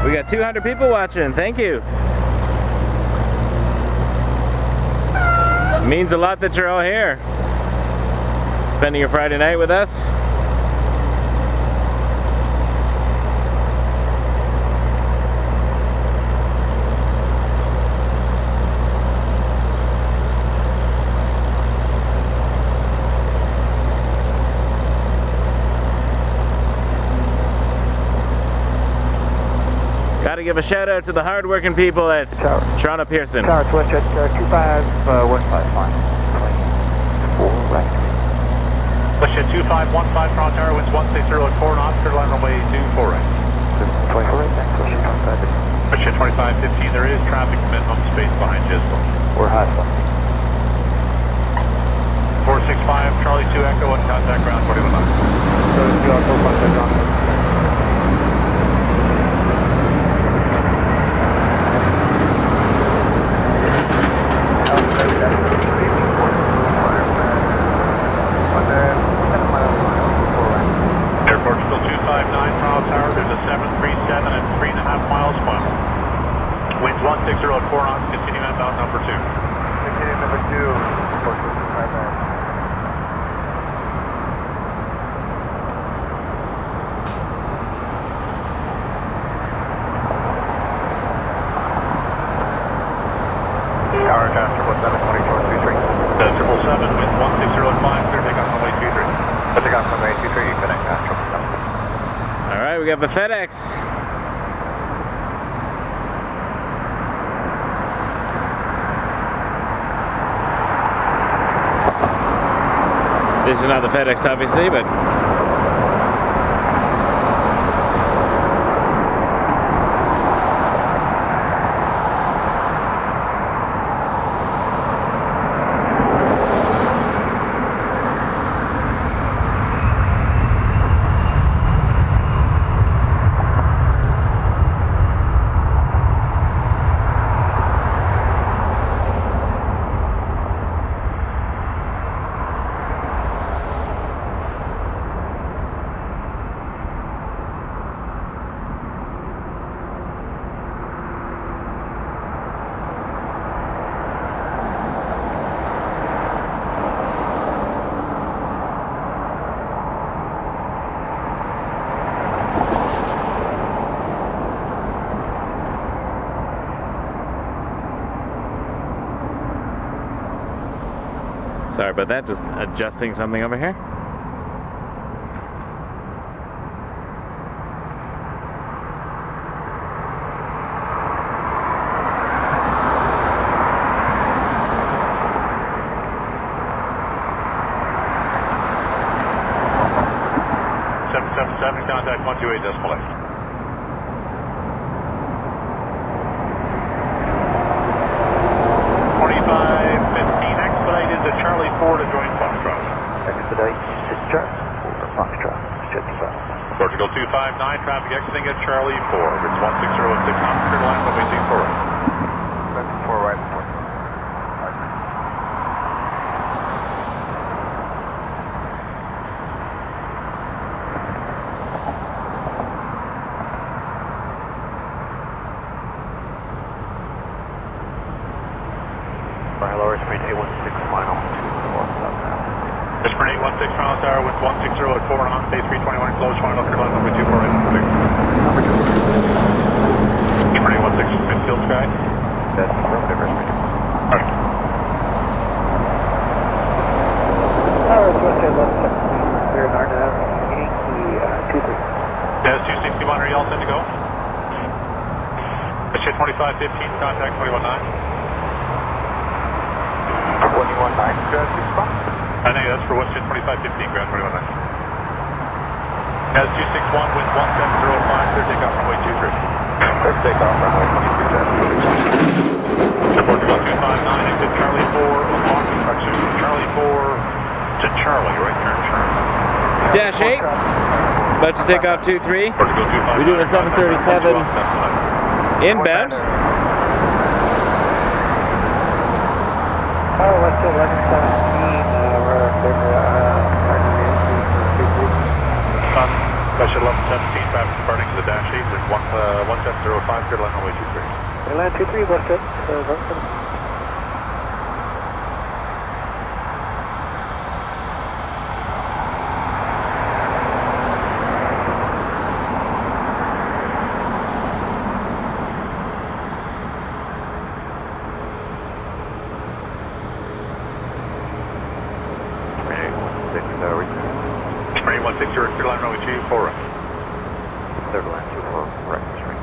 We got 200 people watching, thank you. It means a lot that you're all here, spending your Friday night with us. Got to give a shout out to the hard-working people at Toronto Pearson. Tower switch at 2515 line. 4 right. Switch at 2515, Toronto Tower, winds 160 at 4 knots, clear line runway 24 right. 24 right, next switch at 25. Switch at 2515, there is traffic minimum space behind you as well. We're high spot. 465, Charlie 2 Echo, and contact ground 41 knots. So, you are both on the ground. Airport still 259, Toronto Tower. There's a 737 at 3.5 miles final. Winds 160 at 4 knots, continuing outbound number 2. Continuing number 2, 465. Tower Gas 777, 777, wind 160 at 5, clear takeoff runway 23. Takeoff runway 23, FedEx Gas 777. All right, we got the FedEx. This is not the FedEx, obviously, but sorry about that, just adjusting something over here. Contact 128 decimal 8. 2515 expedited to Charlie 4 to join Foxtrot. Expedite discharge over Foxtrot, Jet 7. Portugal 259, traffic exiting at Charlie 4. It's 160 at 6 knots, clear line runway 24 right. That's 4 right before. Hello, Airspeed 816 final. Airspeed 816 miles per hour with 160 at 4 knots, day 321 close, final clear line number 24 right number 6. Number 2. Airspeed 816 midfield sky. That's affirmative, Airspeed. Alright. It's West 1117. Clear Narnav, meeting the 23. Des 261, are you all set to go? Shit 2515, contact 219. 219, ground 6 spot. I think that's for Western 2515, ground 219. Des 261, wind 1705, clear takeoff runway 23. Clear takeoff runway 23. Portugal 259, exit Charlie 4, on correction, Charlie 4 to Charlie, right turn Charlie. Dash 8, about to take off 23. Portugal 259. We're doing a 737 inbound. West 1117, we're Special 1117, traffic departing to the dash 8 with 1705, clear line runway 23. Land 23, West 1117. Spring 160, clear line runway 24 right. Third line 24, right, straight.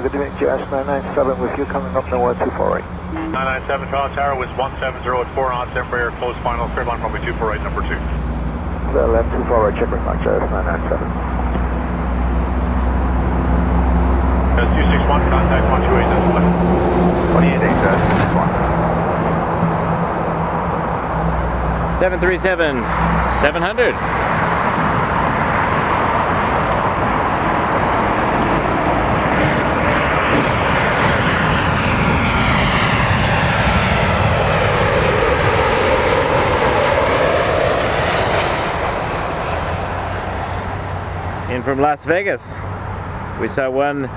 Good to meet you, S997 with you coming up now 124 right. 997 Tower Tower with 170 at 4 knots, Embraer close final, clear line runway 24 right, number 2. Clear line 24 right, check with March S997. That's 261, contact 128 decimal 28 737 700. from Las Vegas. We saw one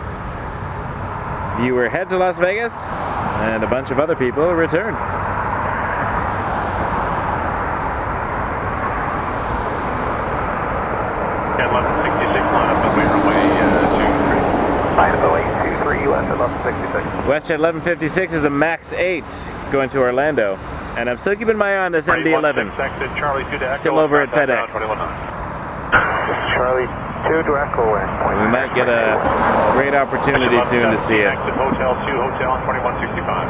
viewer head to Las Vegas, and a bunch of other people returned. Yeah, 1166 line up and runway 23. Line up away 23, West 1166. WestJet 1156 is a MAX 8 going to Orlando, and I'm still keeping my eye on this MD-11. Still over at FedEx. Charlie 2 to Echo and We might get a great opportunity soon to see it. Exit Hotel 2, Hotel on 2165.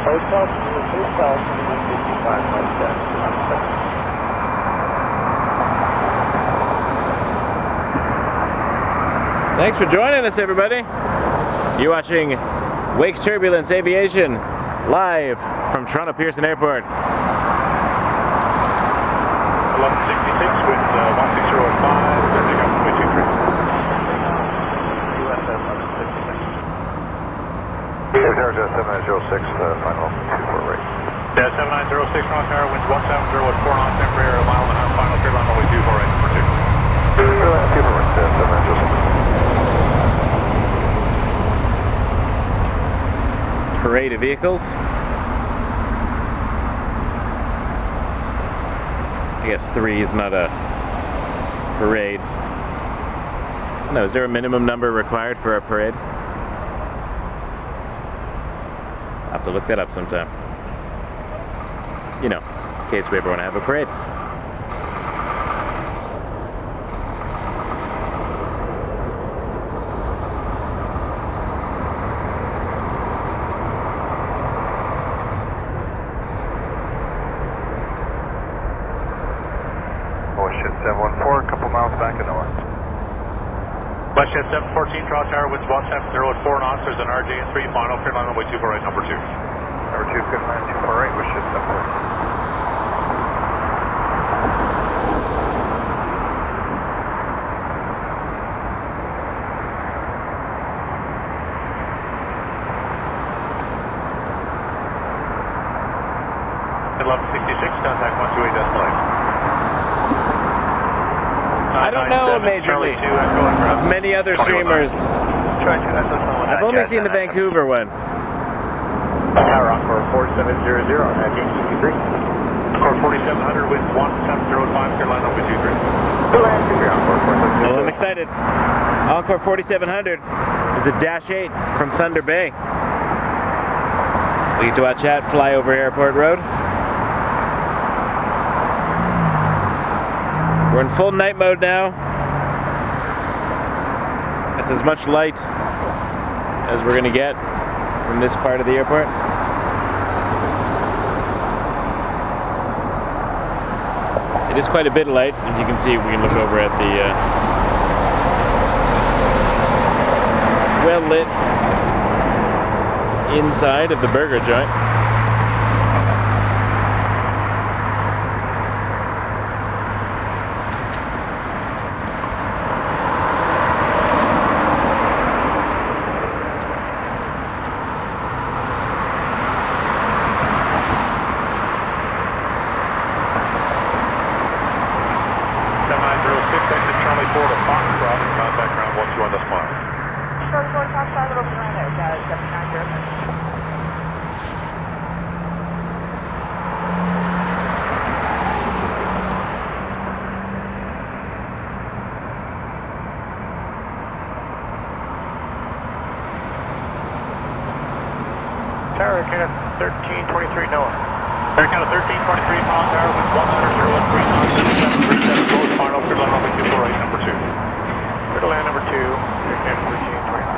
Hotel 2, Hotel 2165, Thanks for joining us, everybody. You're watching Wake Turbulence Aviation live from Toronto Pearson Airport. 1166 with 1605, turning up runway 23. US 7906, final 24 rate. Yeah, 7906 north tower, winds 170 at 4 knots, temporary, a mile and a half, final clear line, runway 24 right, number 2. Parade of vehicles. I guess 3 is not a parade. No, is there a minimum number required for a parade? I'll have to look that up sometime. You know, in case we ever want to have a parade. WestJet 714, a couple miles back in the west. WestJet 714, draw tower, winds 170 at 4 knots, there's an RJ and 3, final clear line, runway 24 right, number 2. Number 2, good line 24 right, WestJet 714. Contact 128 decimal 8. I don't know majorly of many other streamers. I've only seen the Vancouver one. Tower Encore 4700 on that GT23. Encore 4700 with 1705, clear line number 23. Oh, I'm excited. Encore 4700 is a Dash 8 from Thunder Bay. We get to watch that fly over Airport Road. We're in full night mode now. That's as much light as we're gonna get from this part of the airport. It is quite a bit of light, as you can see if we can look over at the well-lit inside of the burger joint. Tower, Canada 1323 Noah. Air Canada 1323 Pound Tower with 100 at 3 knots, 7737 close, final, clear line number 2, right, number 2. Clear to land number 2, Air Canada 1323.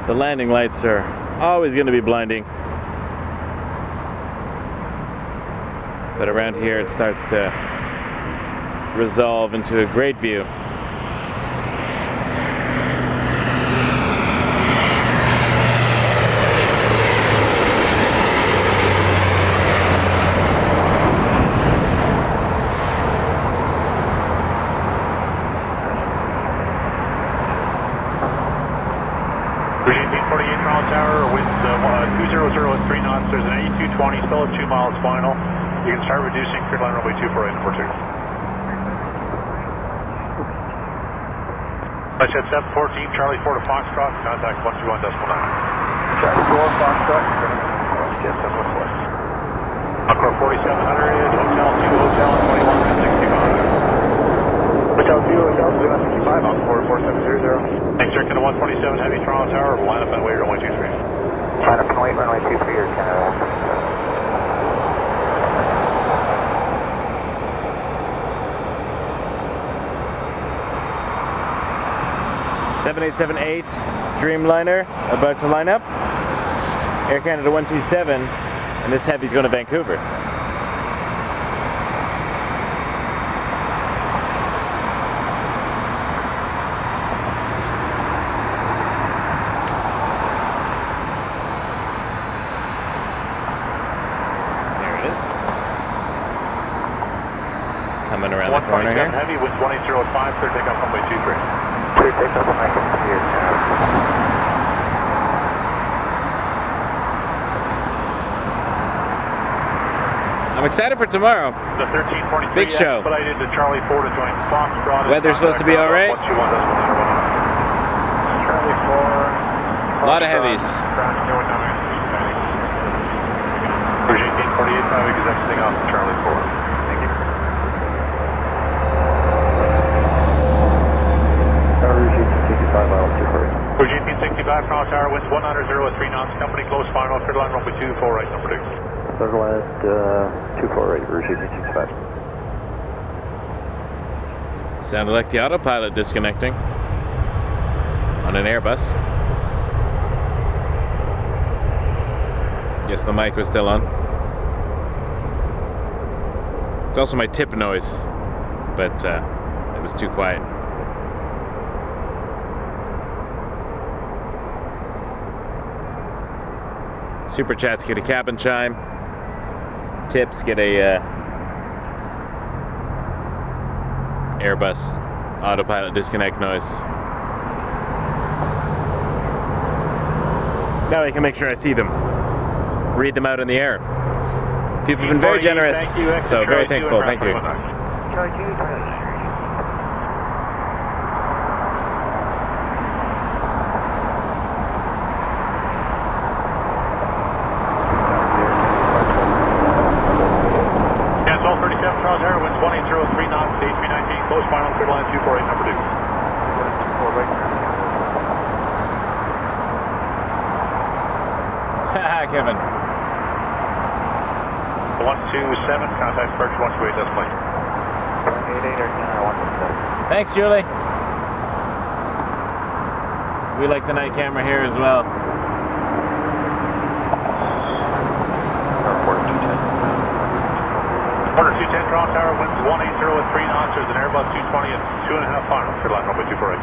The landing lights are always going to be blinding. But around here it starts to resolve into a great view. Green 1848 Toronto Tower, winds 200 at 3 knots. There's an 8220, still at 2 miles final. You can start reducing clear line runway 248 number 2. I said 714, Charlie 4 to Foxtrot, contact 121.9. Charlie 4, Foxtrot, get Southwest. Encore 4700, Hotel 2, Hotel 2165. Hotel 2, Hotel 265, Encore 4700. Thanks, sir, Canada 127, Heavy Toronto Tower, line up and wait, runway 23. Line up and wait, runway 23, or Canada 127. 7878 Dreamliner about to line up. Air Canada 127, and this heavy's going to Vancouver. There it is. Coming around the corner here. Heavy, winds 180 at 5, clear takeoff runway 23. Clear takeoff, I can see it now. I'm excited for tomorrow. The 1343 Big show. expedited to Charlie 4 to join Foxtrot. Weather's supposed to be all right. Charlie 4. A lot of heavies. Rouge 1848, Havik is exiting off Charlie 4. Thank you. Rouge 1865, I'll 248. Rouge 1865, Toronto Tower, winds 190 at 3 knots, company close final, clear line runway 24, right number 2. Southwest 248, Rouge 1865. Sounded like the autopilot disconnecting on an Airbus. Guess the mic was still on. It's also my tip noise, but it was too quiet. Super chats get a cabin chime. Tips get a Airbus autopilot disconnect noise. Now I can make sure I see them. Read them out in the air. People have been very generous, so very thankful. Thank you. Cancel 37 Charles Air, winds 180 at 3 knots, A319, close final, clear line 248, number 2. Haha, Kevin. 127, contact Perch 128, that's plane. 188 or Canada 127. Thanks, Julie. We like the night camera here as well. Order 210, Toronto Tower, winds 180 at 3 knots, there's an Airbus 220 at 2.5 final, clear line runway 248.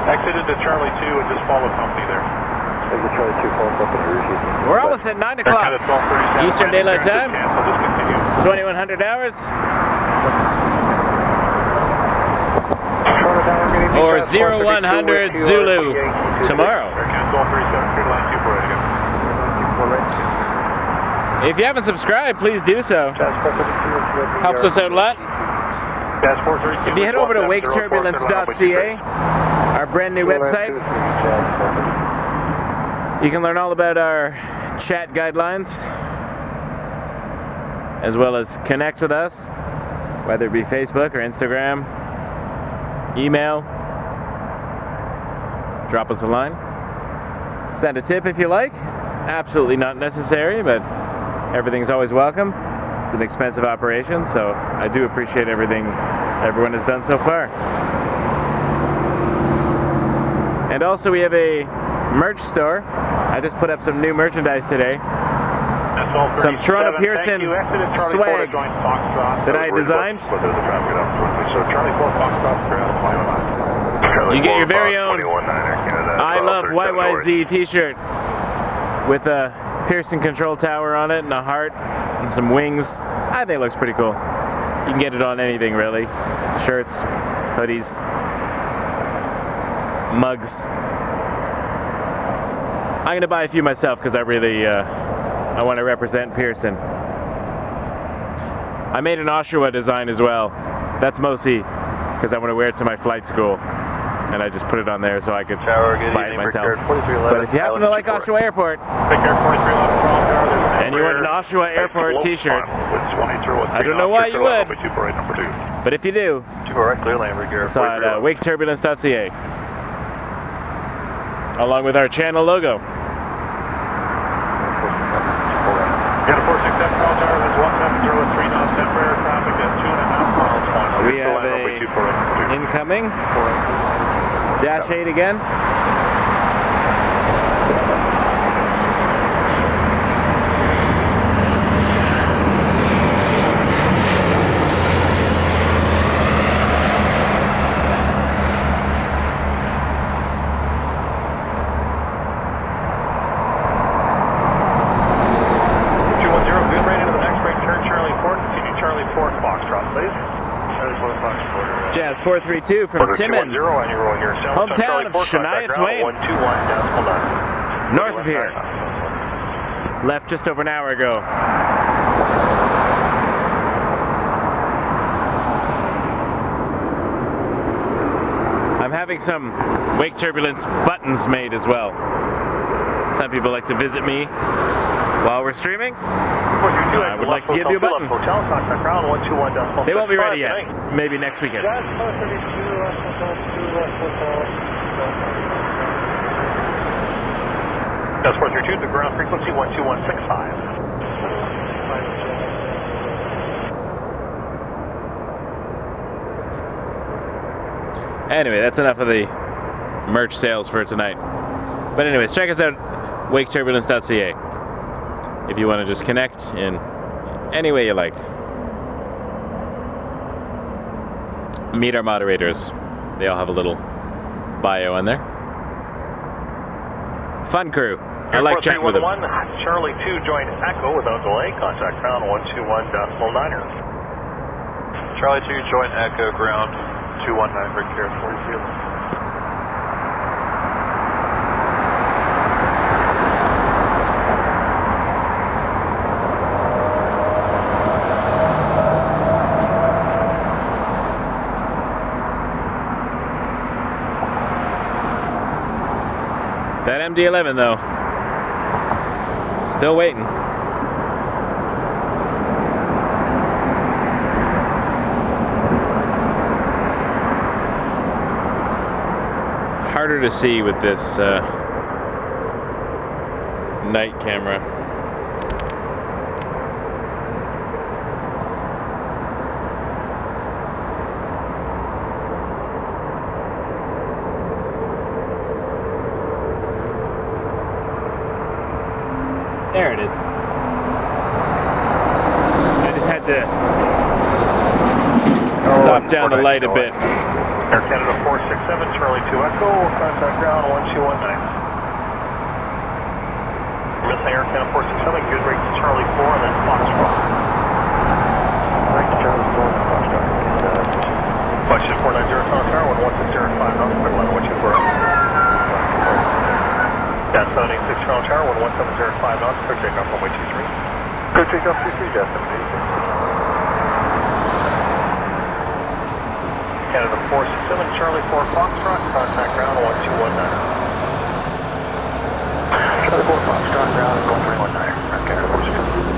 Exited to Charlie 2 and just follow company there. Charlie 2, follow company, Rouge 1865. We're almost at 9 o'clock. Eastern Daylight Time. 2100 hours. Or 0100 Zulu tomorrow. If you haven't subscribed, please do so. Helps us out a lot. If you head over to waketurbulence.ca, our brand new website, you can learn all about our chat guidelines, as well as connect with us, whether it be Facebook or Instagram, email, drop us a line, send a tip if you like. Absolutely not necessary, but everything's always welcome. It's an expensive operation, so I do appreciate everything everyone has done so far. And also we have a merch store. I just put up some new merchandise today. Some Toronto Pearson swag that I designed. Charlie You get your 4, very Fox own 21-9 Air Canada. I love 1237 north. YYZ t-shirt with a Pearson control tower on it and a heart and some wings. I think it looks pretty cool. You can get it on anything really. Shirts, hoodies, mugs. I'm gonna buy a few myself because I really I want to represent Pearson. I made an Oshawa design as well. That's mostly because I want to wear it to my flight school, and I just put it on there so I could Tower, good buy it evening, myself. Brickyard 4311, But if you happen to like Island Oshawa Airport, Brickyard 4311 Tower, there's an and you want an Oshawa Airport t-shirt, I don't know why you would, but if you do, clear land, Brickyard it's on WakeTurbulence.ca, along with our channel logo. Got a 467 Tower, winds 170 at 3 knots, temporary traffic at 2.5 miles final. We have a incoming Dash 8 again. Jazz 432 from Timmins, hometown of Shania Twain, north of here. Left just over an hour ago. I'm having some Wake Turbulence buttons made as well. Some people like to visit me while we're streaming. I would like to give you a button. They won't be ready yet. Maybe next weekend. That's 432, the ground frequency 12165. Anyway, that's enough of the merch sales for tonight. But anyways, check us out, waketurbulence.ca, if you want to just connect in any way you like. Meet our moderators. They all have a little bio in there. Fun crew. I like chatting with them. Charlie 2, join Echo without delay. Contact ground 121.9er. Charlie 2, join Echo, ground 219, Brickyard 43. That MD-11 though, still waiting. Harder to see with this night camera. There it is. I just had to stop down the light a bit. Air Canada 467, Charlie 2 Echo, contact ground 1219. Missing Air Canada 467, good rate to Charlie 4 and then Foxtrot. Right to Charlie 4 and Foxtrot. Question 490 Tower, 11605, knots, clear line 124. That's 786 Charlie Tower, 11705 knots, clear takeoff runway 23. Clear takeoff 23, That's 786. Canada 467, Charlie 4 Foxtrot, contact ground 1219. Charlie 4 Foxtrot, ground 1319, Canada 467.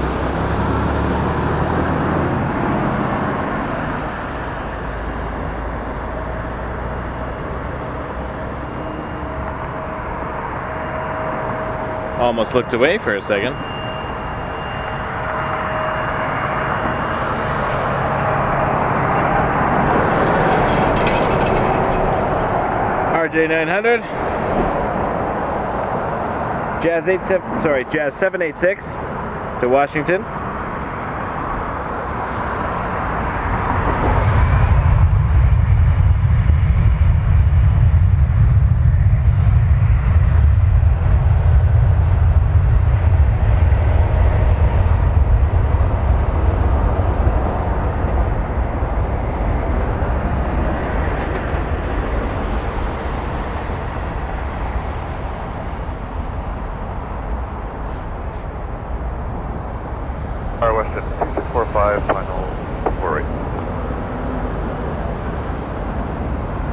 Almost looked away for a second. RJ 900, Jazz 786 to Washington.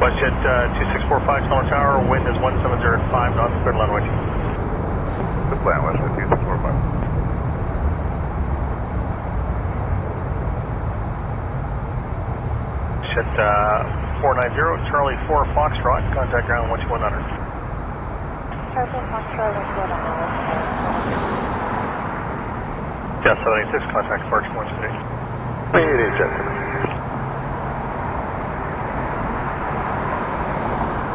Budget 2645 Tower Tower, wind is 170 at 5 knots, clear to land way 2. The plan was with 2645. At 490, Charlie 4 Foxtrot, contact ground 12100. Charlie 4 Foxtrot, 12100. Yeah, 786, contact Sparks 128. It is, gentlemen.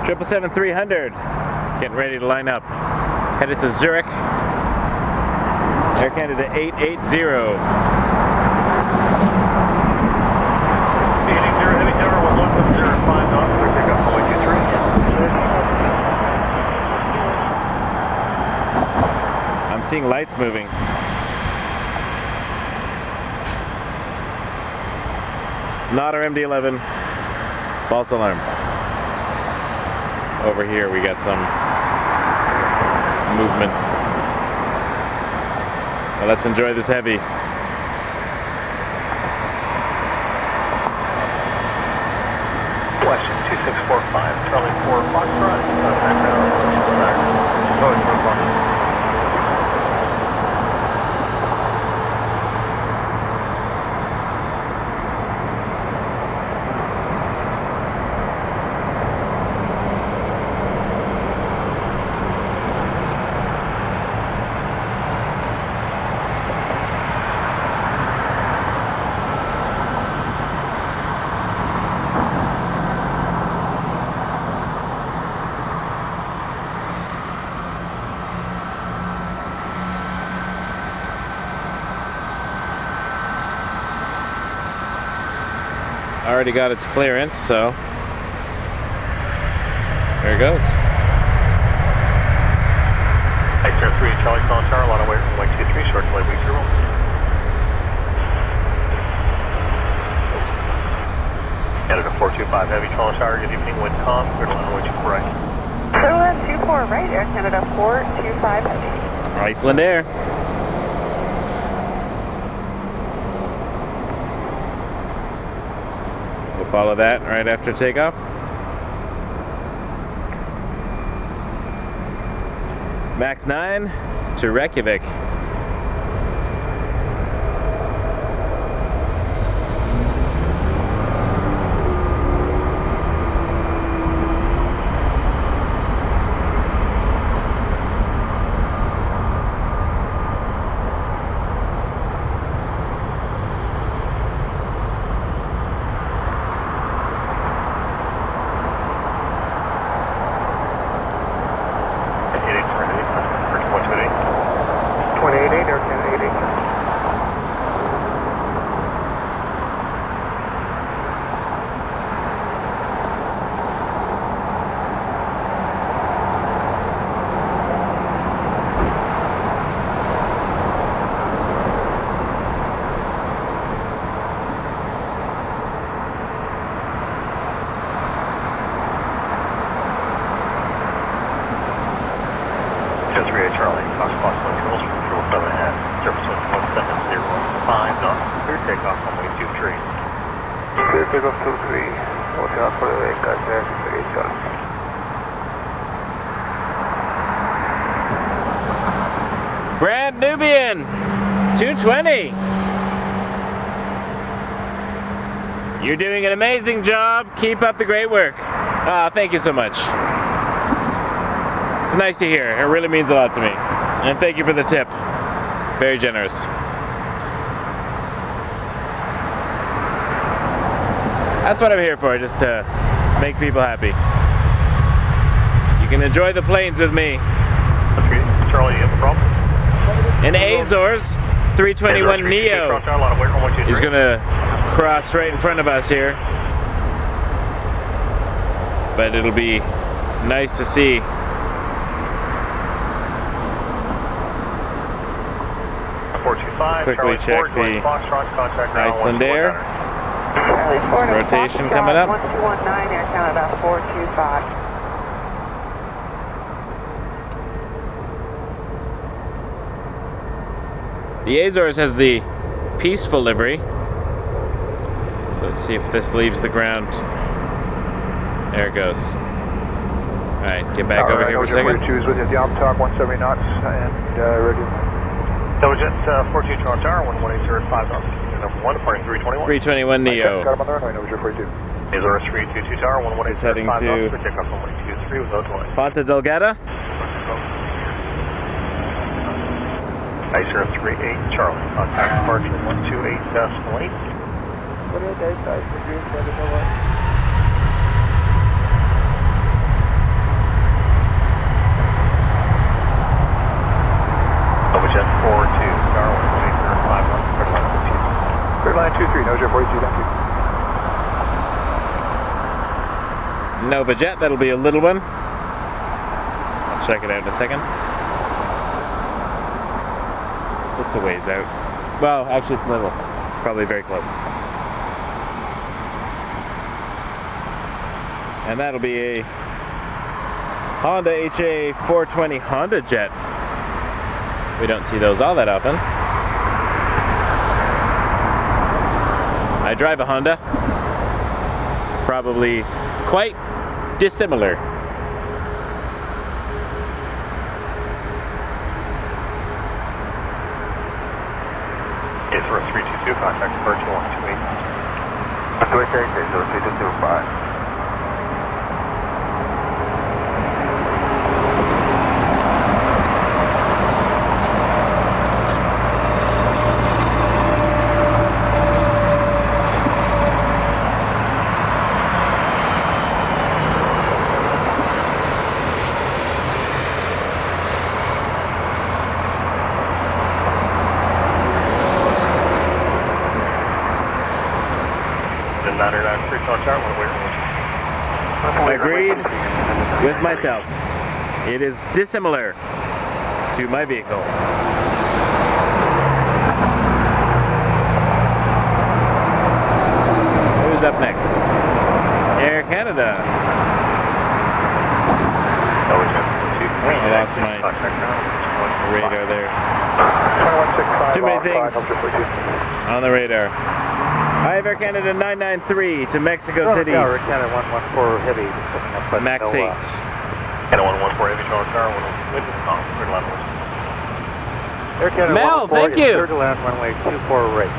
777-300, getting ready to line up. Headed to Zurich. Air Canada 880. 880 heavy tower with 170 at 5 knots, clear takeoff runway 23. I'm seeing lights moving. It's not our MD-11. False alarm. Over here we got some movement. Well, let's enjoy this heavy. Question 2645, Charlie 4 Foxtrot, contact ground 12100. Oh, it's Already got its clearance, so there it goes. X-Air 3, Charlie Tower Tower, line away from 123, short delay, Wake Turbulence. Canada 425, heavy Tower Tower, good evening, wind calm, clear to line away 24 right. Clear to land 24 right, Air Canada 425 heavy. Iceland Air. We'll follow that right after takeoff. Max 9 to Reykjavik. Charlie, Fox Fox 1 controls from control 7.5, surface wind 170 knots, clear takeoff runway 23. Clear takeoff 23, watch out for the wake, X-Air 3 Charlie. Brand Nubian 220. You're doing an amazing job. Keep up the great work. Thank you so much. It's nice to hear. It really means a lot to me. And thank you for the tip. Very generous. That's what I'm here for, just to make people happy. You can enjoy the planes with me. Charlie, you have a problem? An Azores 321 Neo is going to cross right in front of us here. But it'll be nice to see. Quickly check the Iceland Air. Rotation coming up. 1219 Air Canada 425. The Azores has the peaceful livery. Let's see if this leaves the ground There it goes. Alright, get back over here for a second. 42 is with you at the Optalk, 170 knots, and ready. That was at 14 Toronto Tower, 11805 knots. Number 1, departing 321. 321 Neo. Got him on the runway, November 42. Is our 322 Tower, 11805 This is heading knots. to For takeoff on 123 without delay. Ponta Delgada. Ice 038 Charlie, contact departure 128.8. What are guys, Jet 42, Tower 11805 knots, clear line 23, Nose 42, thank you. Nova Jet, that'll be a little one. I'll check it out in a second. It's a ways out. Well, actually it's little. It's probably very close. And that'll be a Honda HA 420 Honda Jet. We don't see those all that often. I drive a Honda. Probably quite dissimilar. It's for 322, contact departure 128. 288, 325. Agreed with myself. It is dissimilar to my vehicle. Who's up next? Air Canada. I lost my radar there. Too many things on the radar. Hi, Air Canada 993 to Mexico City. Air Canada 114 Heavy. Max 8. Canada 114 Heavy, Toronto Tower, with the clear to land. Air Canada Mel, 114, thank you. clear to land runway 24 right.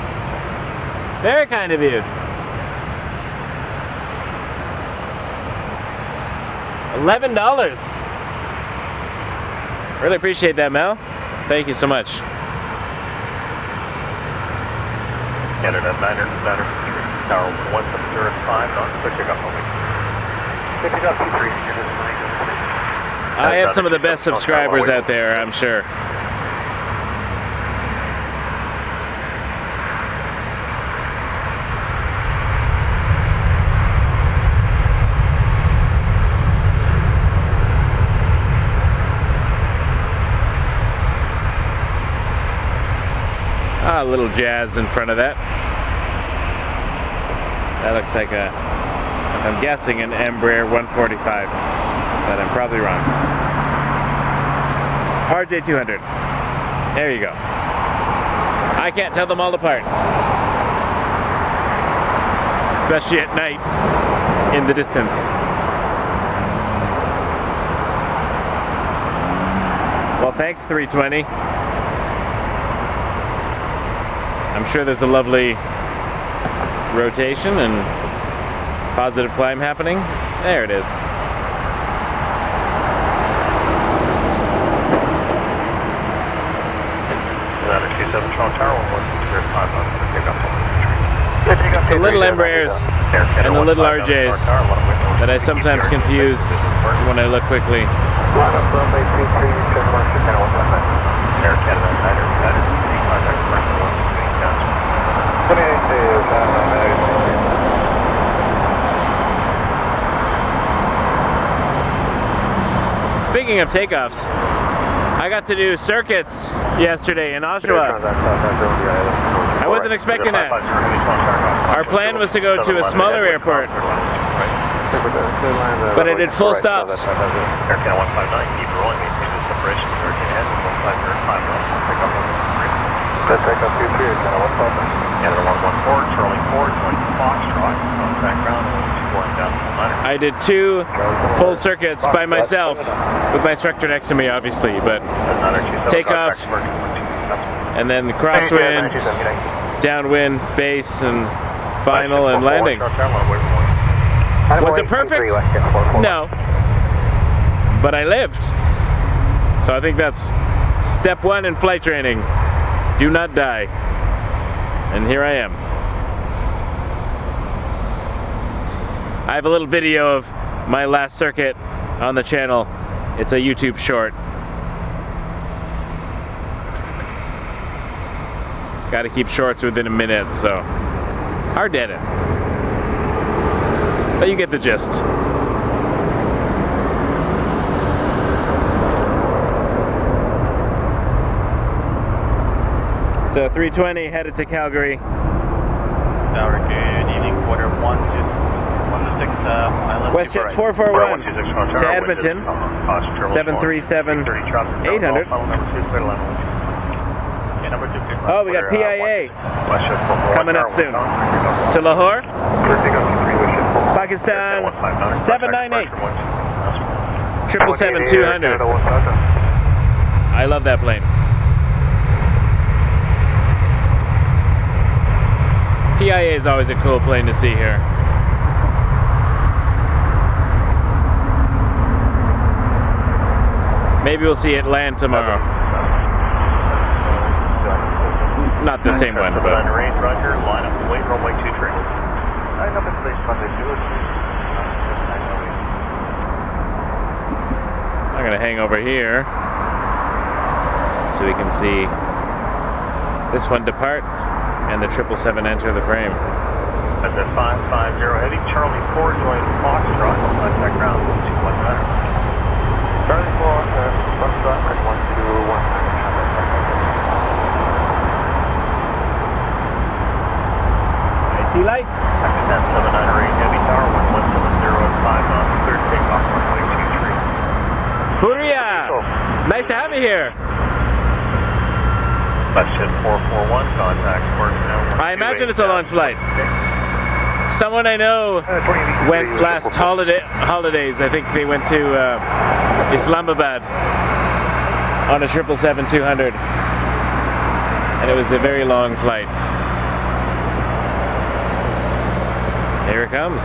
Very kind of you. $11. Really appreciate that, Mel. Thank you so much. Canada 993, Tower 1705, knots, clear takeoff only. Clear takeoff P3, I have some of the best subscribers out there, I'm sure. A little jazz in front of that. That looks like a, if I'm guessing, an Embraer 145, but I'm probably wrong. RJ 200. There you go. I can't tell them all apart, especially at night in the distance. Well, thanks 320. I'm sure there's a lovely rotation and positive climb happening. There it is. It's the little Embraers and the little RJs that I sometimes confuse when I look quickly. Air Canada, Speaking of takeoffs, I got to do circuits yesterday in Oshawa. I wasn't expecting that. Our plan was to go to a smaller airport, but it did full stops. Air Canada 159, keep rolling, maintain the separation. Air Canada 159, pick up on the screen. Let's take up 2-3, Canada 114. Canada 114, Charlie 4, join Foxtrot, contact ground, going down to the 9. I I did 2 full circuits by myself with my instructor next to me, obviously, but takeoff and then the crosswind, downwind, base, and final and landing. Was it perfect? No. But I lived. So I think that's step 1 in flight training. Do not die. And here I am. I have a little video of my last circuit on the channel. It's a YouTube short. Got to keep shorts within a minute, so hard to edit. But you get the gist. So 320 headed to Calgary. Tower, good evening, quarter 126, WestJet 441 to Edmonton, 737-800. Oh, we got PIA coming up soon. To Lahore, Pakistan, 798. 777-200. I love that plane. PIA is always a cool plane to see here. Maybe we'll see it land tomorrow. Not the same one, but... I'm going to hang over here so we can see this one depart and the 777 enter the frame. At the 550 heading, Charlie 4 join Foxtrot, contact ground 121. Charlie 4, Foxtrot, 121. I see lights. Pakistan 798 heavy tower, 1170 at 5 knots, clear takeoff, runway 23. Hooria! Nice to have you here. WestJet 441, contact now. I imagine it's a long flight. Someone I know went last holidays. I think they went to Islamabad on a 777-200, and it was a very long flight. Here it comes.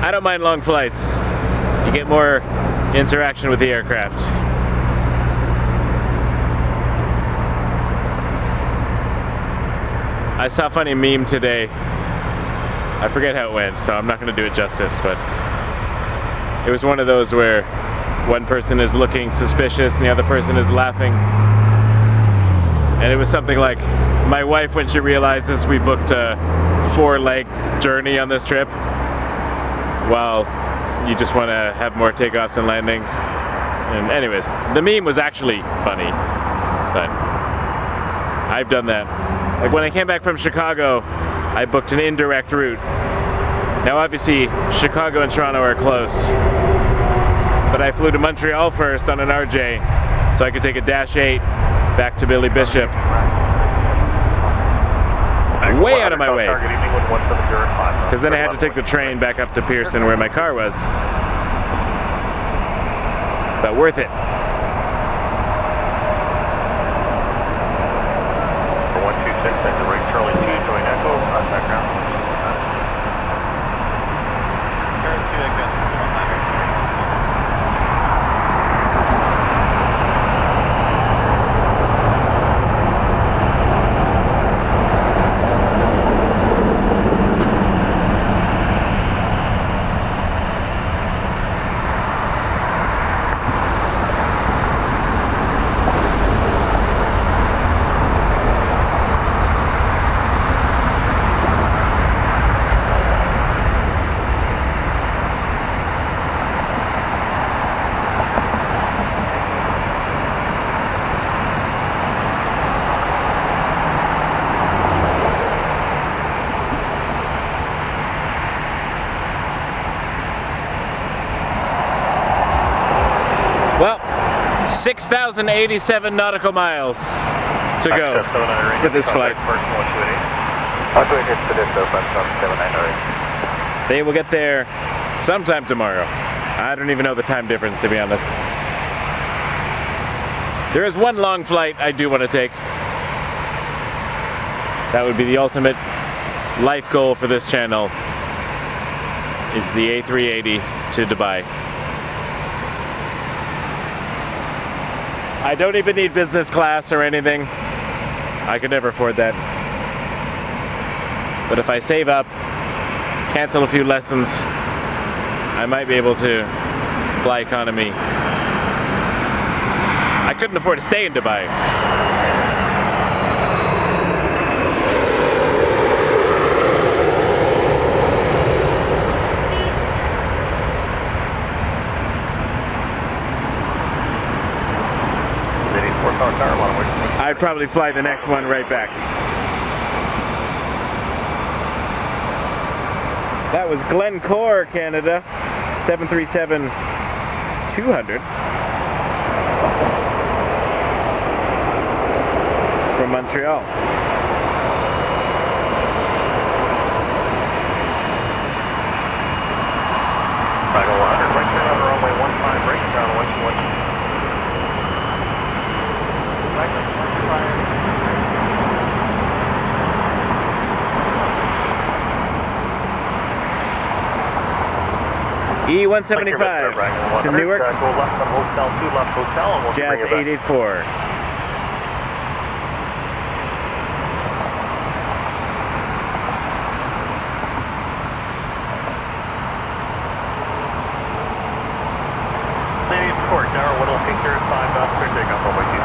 I don't mind long flights. You get more interaction with the aircraft. I saw a funny meme today. I forget how it went, so I'm not going to do it justice, but it was one of those where one person is looking suspicious and the other person is laughing. And it was something like, my wife, when she realizes we booked a 4-leg journey on this trip, well, you just want to have more takeoffs and landings. And anyways, the meme was actually funny, but I've done that. Like when I came back from Chicago, I booked an indirect route. Now obviously, Chicago and Toronto are close, but I flew to Montreal first on an RJ, so I could take a -8 back to Billy Bishop. Way out of my way. Because then I had to take the train back up to Pearson where my car was. But worth it. For 126, at the right Charlie 2, join Echo, contact ground. Charlie 2, Echo, 100. 6,087 nautical miles to go for this flight. They will get there sometime tomorrow. I don't even know the time difference, to be honest. There is one long flight I do want to take. That would be the ultimate life goal for this channel, is the A380 to Dubai. I don't even need business class or anything. I could never afford that. But if I save up, cancel a few lessons, I might be able to fly economy. I couldn't afford to stay in Dubai. I'd probably fly the next one right back. That was Glencore, Canada, 737-200 from Montreal. Right 100, right turn on the runway 15, breaking down 121. E175 to Newark, Go left on hotel, 2 left hotel, and we'll Jazz bring it back. 884. Ladies, Port Tower, 106, 5 knots, clear takeoff, runway 23.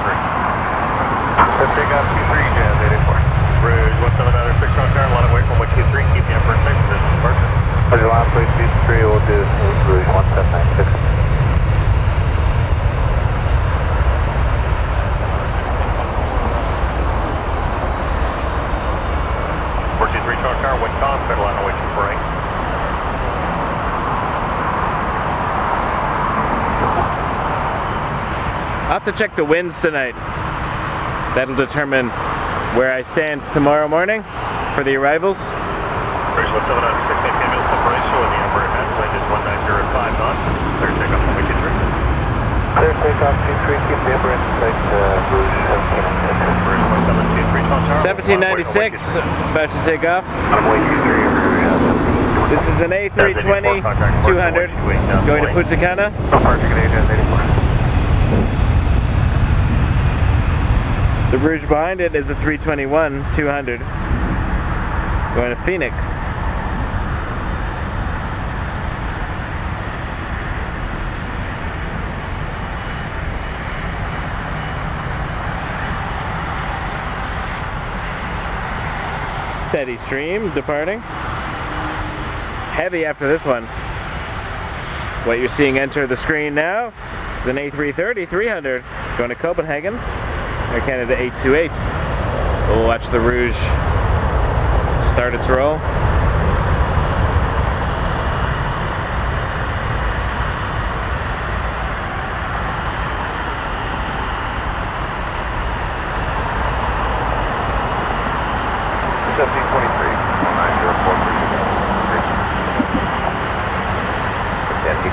Clear takeoff, 23, Jazz 884. Rouge 179, 6 on tower, line of way from 123, keep the upper safe position, departure. Roger, line 23, we'll do Rouge 1796. Tower, wind calm, clear line of way 24. I'll have to check the winds tonight. That'll determine where I stand tomorrow morning for the arrivals. Rouge 179, 16 minutes separation with the Embraer head, wind is 1905 knots, clear takeoff from 23. Clear takeoff 23, keep the Embraer in sight, Rouge 1796, about to take off. This is an A320 200 going to Punta Cana. The Rouge behind it is a 321 200 going to Phoenix. Steady stream departing. Heavy after this one. What you're seeing enter the screen now is an A330 300 going to Copenhagen. Air Canada 828. We'll watch the Rouge start its roll.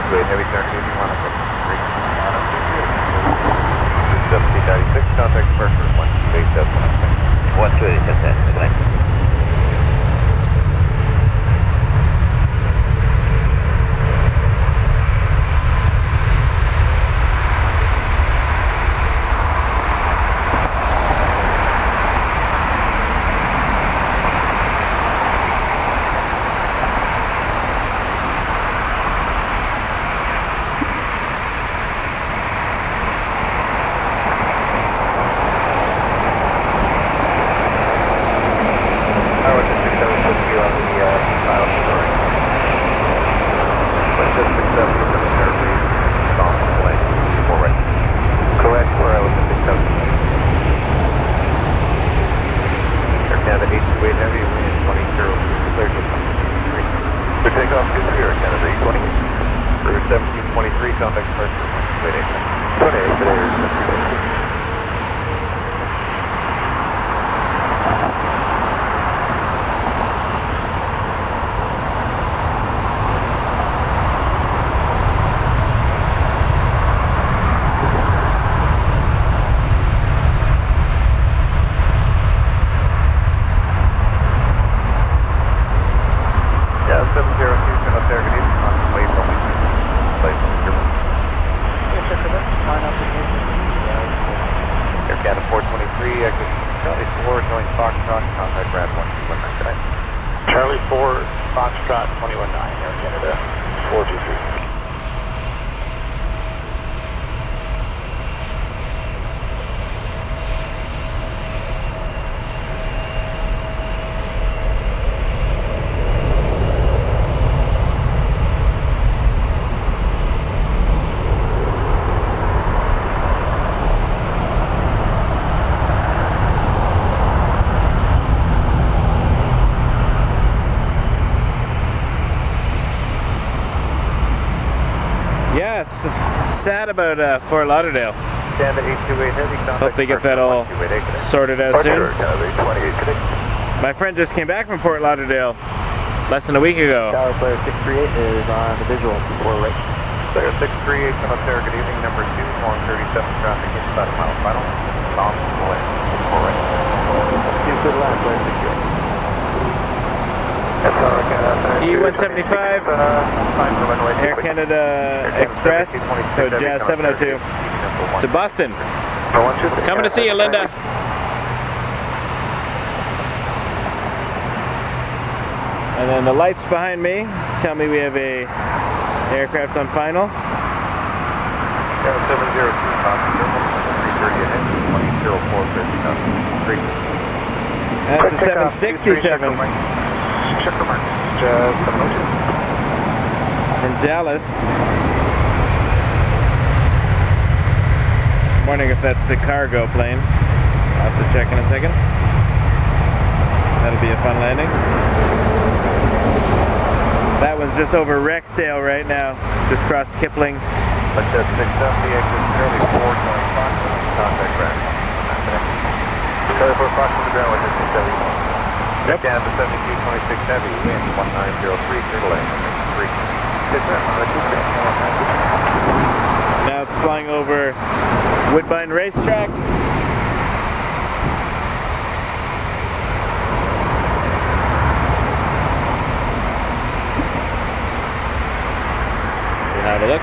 Heavy turn, Contact Pearson, 128. Route 1723, contact departure 128. 28, Charlie 4, Foxtrot 219, Air Canada 423. Yes, sad about Fort Lauderdale. Hope they get that all sorted out soon. My friend just came back from Fort Lauderdale less than a week ago. Tower player 638 is on the visual before right. Player 638, Cemetery, good evening, number 2, 137 traffic inside of mile final. Tom, away, before right. Two to the left, player 638. E175, Air Canada Express, so Jazz 702 to Boston. Coming to see you, Linda. And then the lights behind me tell me we have a aircraft on final. 702, That's a 767 from Dallas. I'm wondering if that's the cargo plane. I'll have to check in a second. That'll be a fun landing. That one's just over Rexdale right now, just crossed Kipling. But that's 670, exit Charlie 4, going Fox, contact ground. Charlie 4, Fox on the ground with 671. Oops. Down to 7226 heavy, wind 1903, clear to land, 3. Now it's flying over Woodbine Racetrack. We'll have a look.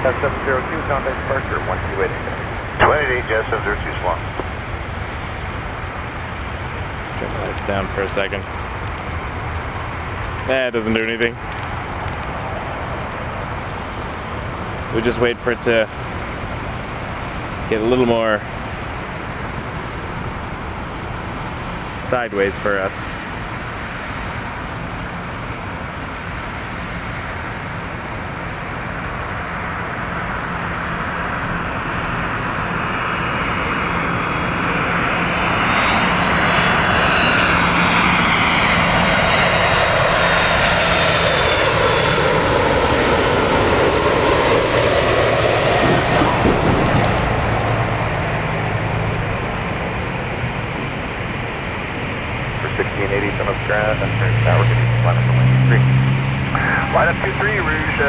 That's 702, contact departure 128. 28, Jazz 702 Swan. Turn the lights down for a second. It doesn't do anything. We just wait for it to get a little more sideways for us. Line up 23, Rouge.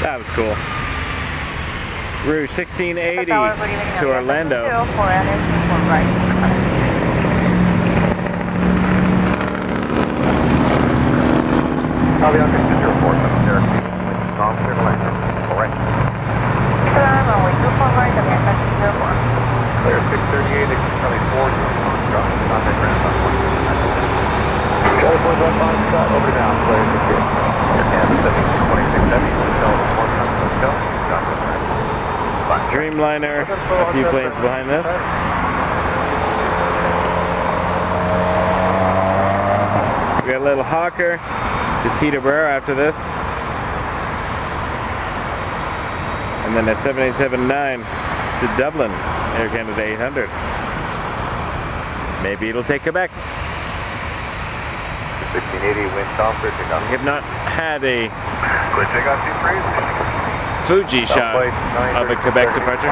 That was cool. Rouge 1680 to Orlando. Aviation 204, Cemetery, Tom, clear to land. Alright. Player 638, Charlie 4, contact ground on 1. Charlie 4 on Foxtrot, over to down, player 638. Air Canada 7626 heavy, hotel 4, Dreamliner, a few planes behind this. We got a little Hawker to Teterboro after this. And then a 7879 to Dublin, Air Canada 800. Maybe it'll take Quebec. 1680, wind calm, clear takeoff. We have not had a Clear takeoff, 23. Fuji shot of a Quebec departure. 2321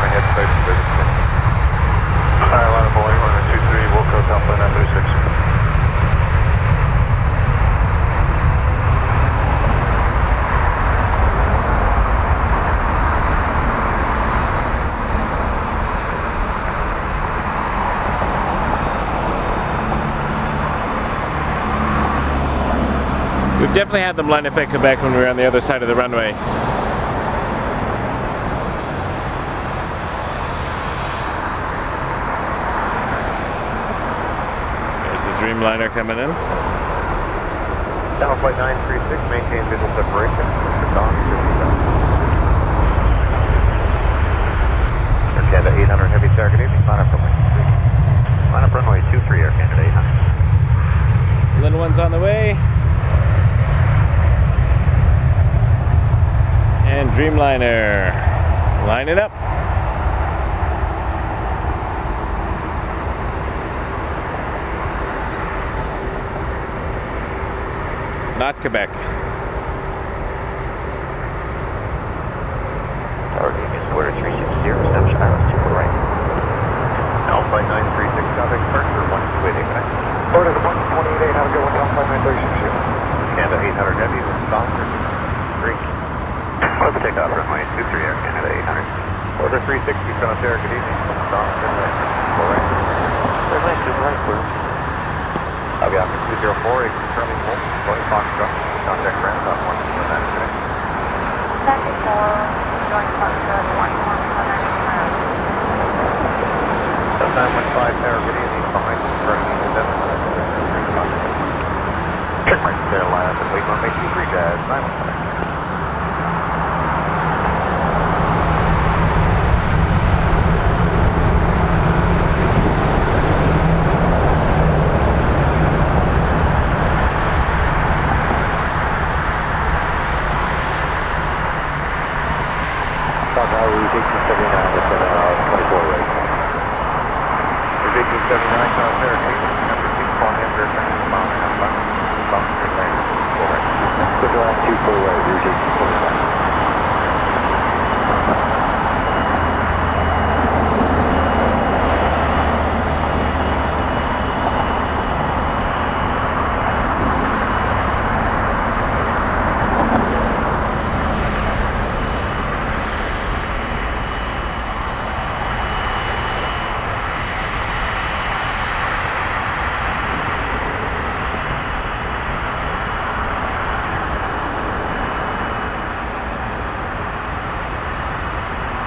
ahead, start to service. Higher line of Boeing 123, Wilco, Top Line 936. We've definitely had them line up at Quebec when we were on the other side of the runway. There's the Dreamliner coming in. Channel flight 936, maintain visual separation. Air Canada 800 heavy target evening, line up runway 23. Line up runway 23, Air Canada 800. Little one's on the way. And Dreamliner, line it up. Not Quebec. Target is order 360, reception islands to the right. Alpha flight 936, contact departure 1288, connect. Order 128, have a good one, Alpha flight 936. Canada 800 heavy, wind calm, clear takeoff. Let's take off runway 23, Air Canada 800. Order 360, Frontier, good evening. Stop, turn right. Go right. Turn right, turn right, please. Aviation 204, confirming Wolf, 20 Foxtrot, contact ground on 129, connect. Second 4, join Foxtrot 119. 915, Tower, good evening. Behind confirming 7. Check right there, line up and wait runway 23, Jazz 915.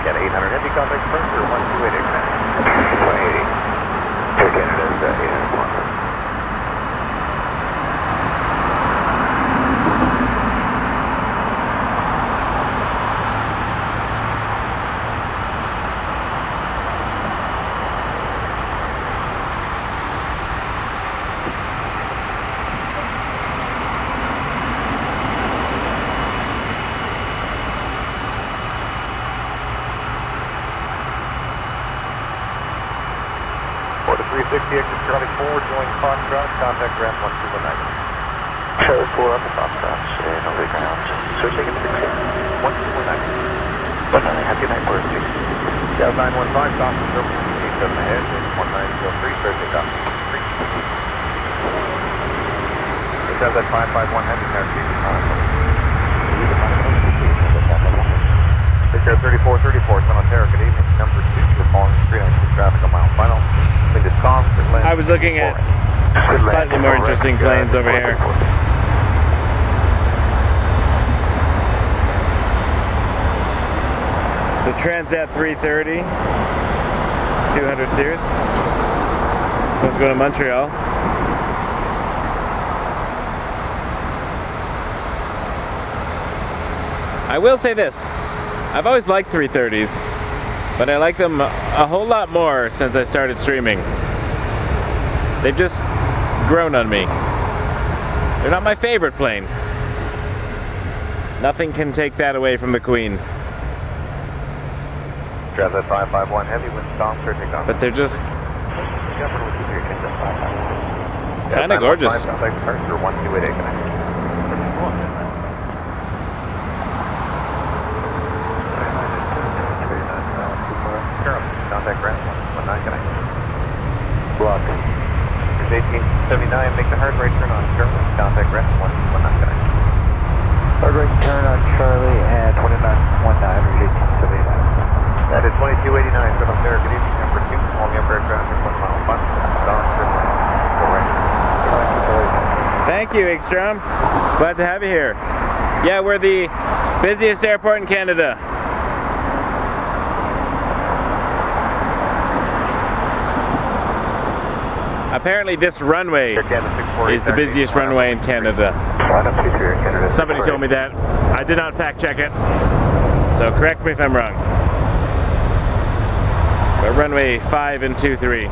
Canada 800 heavy, contact Spencer 128, exact. 180. Air Canada's 801. Order 360, exit Charlie 4, join Foxtrot, contact ground 1219. Charlie 4 up to Foxtrot, and over the ground. Switching at 16, 1219. But happy night, order 6. Jazz 915, stop and service, 87 ahead, 1903, start takeoff. Just have that 551 heavy car, Take care 3434, San Ontario, good evening. Number 2, you're following street on traffic a mile final. Wind is calm, I was looking at slightly more interesting planes over here. The Transat 330, 200 series. This one's going to Montreal. I will say this. I've always liked 330s, but I like them a whole lot more since I started streaming. They've just grown on me. They're not my favorite plane. Nothing can take that away from the Queen. Grab that 551 heavy with Tom, sir, take off. But they're just kind of gorgeous. Contact Departure 1288, connect. Contact ground 119, connect. Block. Here's 1879, make the hard right turn on Charlie. Contact ground 119, connect. Hard right turn on Charlie and 2919, here's 1879. That is 2289, good up there, good evening, number 2, small up aircraft, 1 mile fun, Thank you, Ekstrom. Glad to have you here. Yeah, we're the busiest airport in Canada. Apparently this runway is the busiest runway in Canada. Somebody told me that. I did not fact check it, so correct me if I'm wrong. But runway 5 and 23.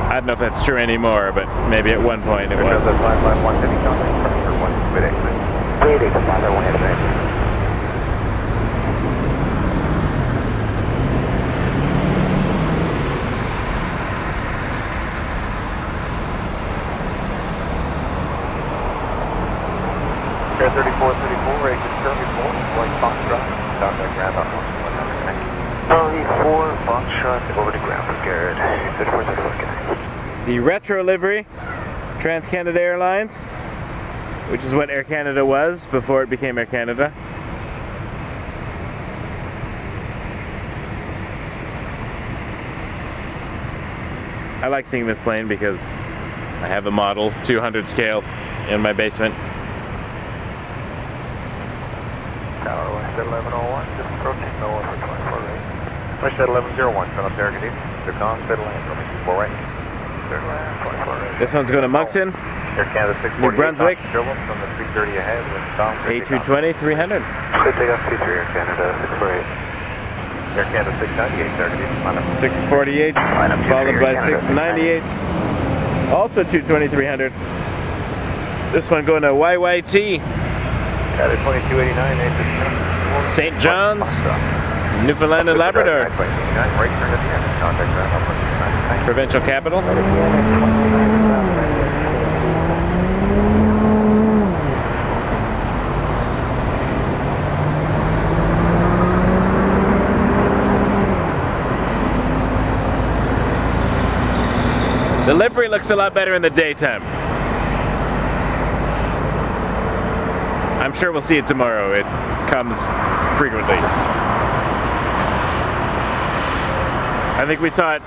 I don't know if that's true anymore, but maybe at one point it was. Air 3434, exit Charlie 4, going Foxtrot, contact ground on 100, connect. Charlie 4, Foxtrot, over to ground for Garrett, 3434, connect. The retro livery, Trans-Canada Airlines, which is what Air Canada was before it became Air Canada. I like seeing this plane because I have a model 200 scale in my basement. Tower West 1101, just approaching NOAA for 24 right. West 1101, turn up there, good evening. They're gone, steady land, coming 24 right. Steady land, 24 right. This one's going to Moncton, Air Canada 648, New Brunswick, from the 330 ahead with Tom. A220, 300. Good take off 23, Air Canada 648. Air Canada 698, there, good evening. 648, followed by 698. Also 220, 300. This one going to YYT. That is 2289, St. John's, Newfoundland and Labrador. Provincial capital. The livery looks a lot better in the daytime. I'm sure we'll see it tomorrow. It comes frequently. I think we saw it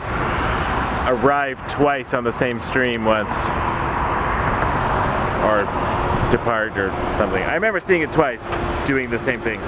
arrive twice on the same stream once. Or depart or something. I remember seeing it twice doing the same thing.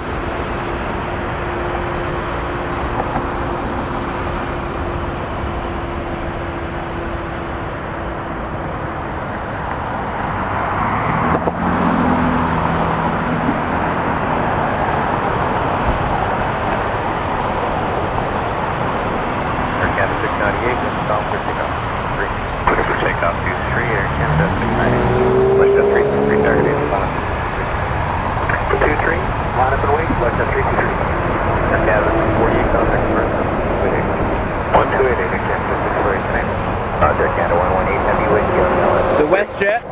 The WestJet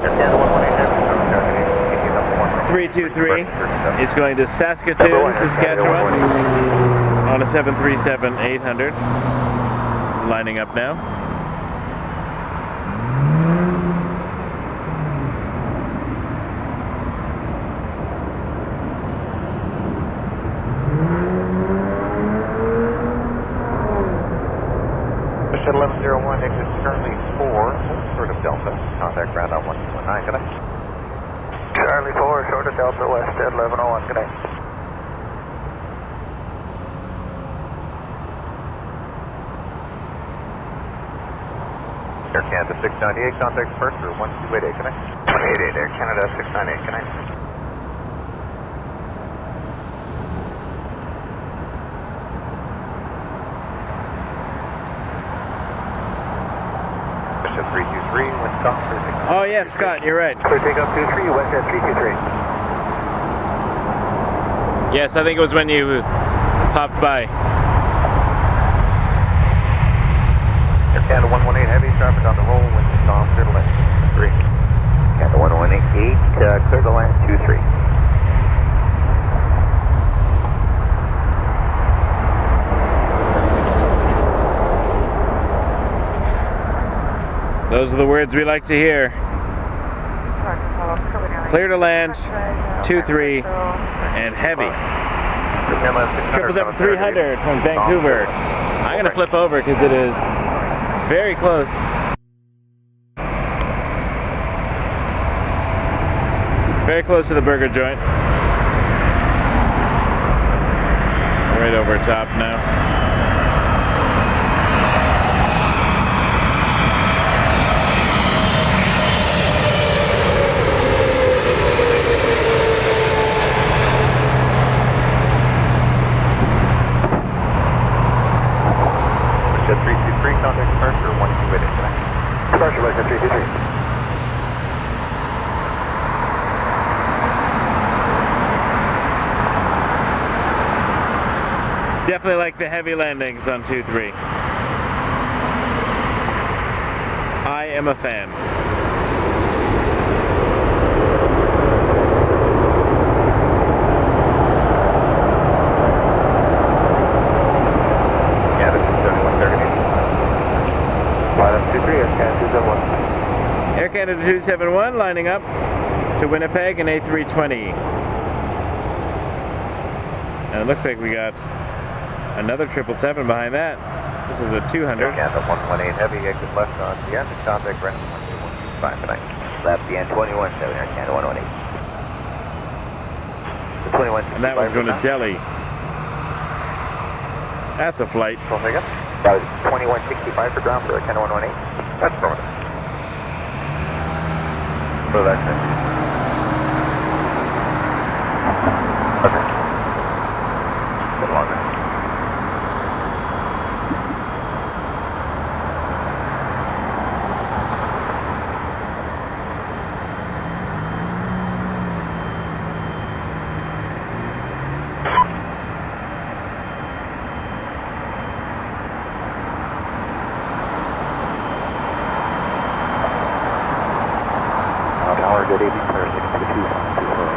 323 is going to Saskatoon, Saskatchewan on a 737-800. Lining up now. Jet 1101, exit currently 4, short of Delta, contact ground on 119, good night. Charlie 4, short of Delta, West 1101, good night. Air Canada 698, contact first or 1288, good night. 188, Air Canada 698, good night. Oh yeah, Scott, you're right. Clear takeoff 23, West at 323. Yes, I think it was when you popped by. Air Canada 118 Heavy, traffic on the roll, wind calm, clear to land. 3. Canada 118, clear to land, 23. Those are the words we like to hear. Clear to land, 23, and heavy. 777-300 from Vancouver. I'm going to flip over because it is very close. Very close to the burger joint. Right over top now. Jet 323, contact departure 128 connect. Departure by Jet 323. Definitely like the heavy landings on 2-3. I am a fan. Yeah, this is 7130. Line up 23, Air Canada 271. Air Canada 271 lining up to Winnipeg and A320. And it looks like we got another 777 behind that. This is a 200. Canada 118 Heavy, exit left on the end, contact ground 12125 tonight. Left the N21, 7 Air Canada 118. The 21. And that was going to Delhi. That's a flight. Omega. That was 2165 for ground for Air Canada 118. That's affirmative. So that's it. Okay. A little longer. Tower, good 80, clear 622, 248.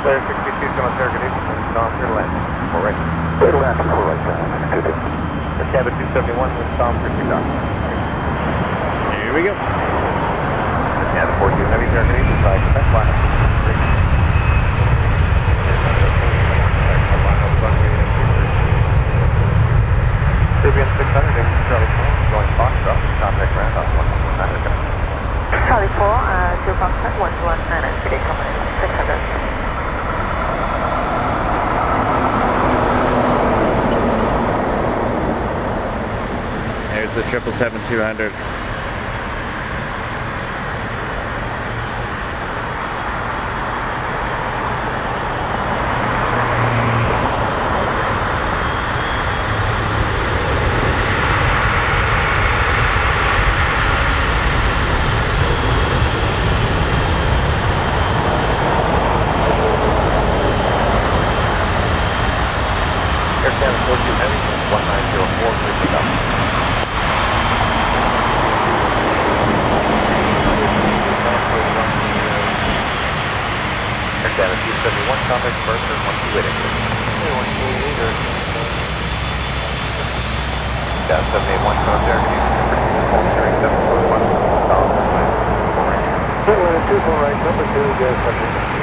Clear 62, come on, clear, good 80, calm, clear to land, 4 right. Clear to land, 4 right, 222. Air Canada 271, wind calm, clear 2 down. Here we go. Air Canada 42, heavy, clear, good 80, flag, defense line, 3. Caribbean 600, Charlie 4, going Foxtrot, contact ground on 119. Charlie 4, to Foxtrot 119, and today coming in 600. There's the 777-200. Air Canada 42 heavy, 1904, clear to down. Air Canada 271, contact departure 128. 128 or... Down 781, contact Air Canada 4 right, number 2, gas subject.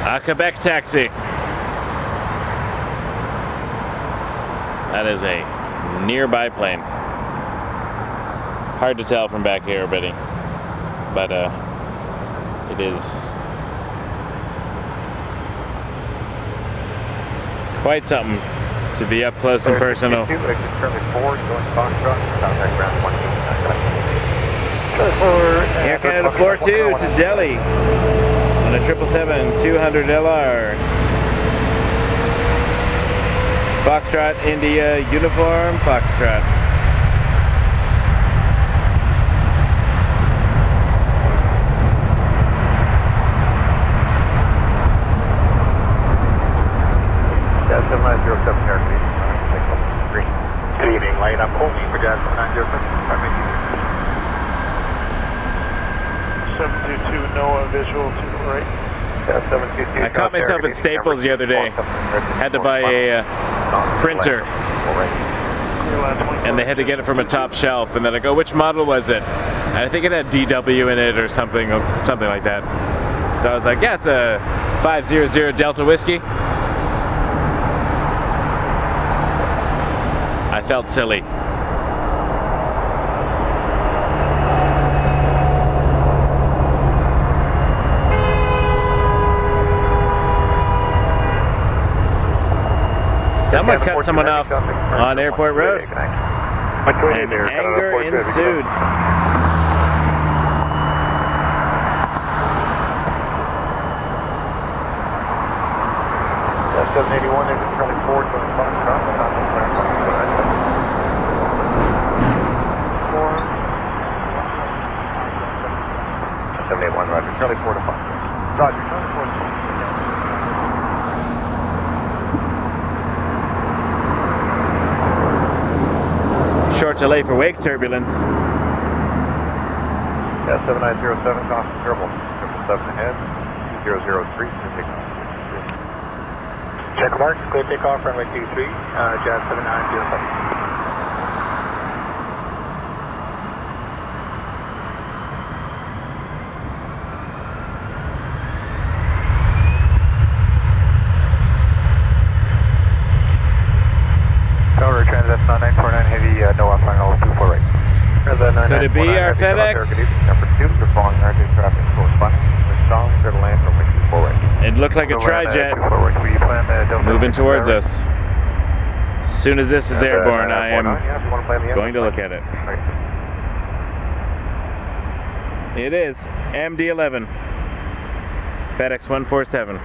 A Quebec taxi. That is a nearby plane. Hard to tell from back here, Betty. But it is quite something to be up close and personal. Exit currently forward, going Foxtrot, contact ground 129. Air Canada 42 to Delhi on a 777-200 LR. Foxtrot, India, uniform, Foxtrot. Jazz 7907 Air Green. Good evening, light up only for Jazz 7907. 722 NOAA visual to the right. Jazz 722. I caught myself at Staples the other day. Had to buy a printer, and they had to get it from a top shelf. And then I go, which model was it? And I think it had DW in it or something like that. So I was like, yeah, it's a 500 Delta Whiskey. I felt silly. Someone cut someone off on Airport Road, and anger ensued. That's 781, exit currently forward, going Foxtrot, contact ground 129. 781, roger, currently forward to Foxtrot. Roger, currently forward to Foxtrot. Short delay for Wake Turbulence. Yeah, 7907, constant turbo, 777 ahead, 2003, takeoff. Check marks, clear takeoff, runway 23, Jazz 7907. Tower, Transit 9949, heavy, NOAA final 24 right. Could it be our FedEx? Number 2, you're following RJ traffic corresponding. We're strong, we're going to land runway 24 right. It looked like a tri-jet moving towards us. As soon as this is airborne, I am going to look at it. It is MD-11, FedEx 147.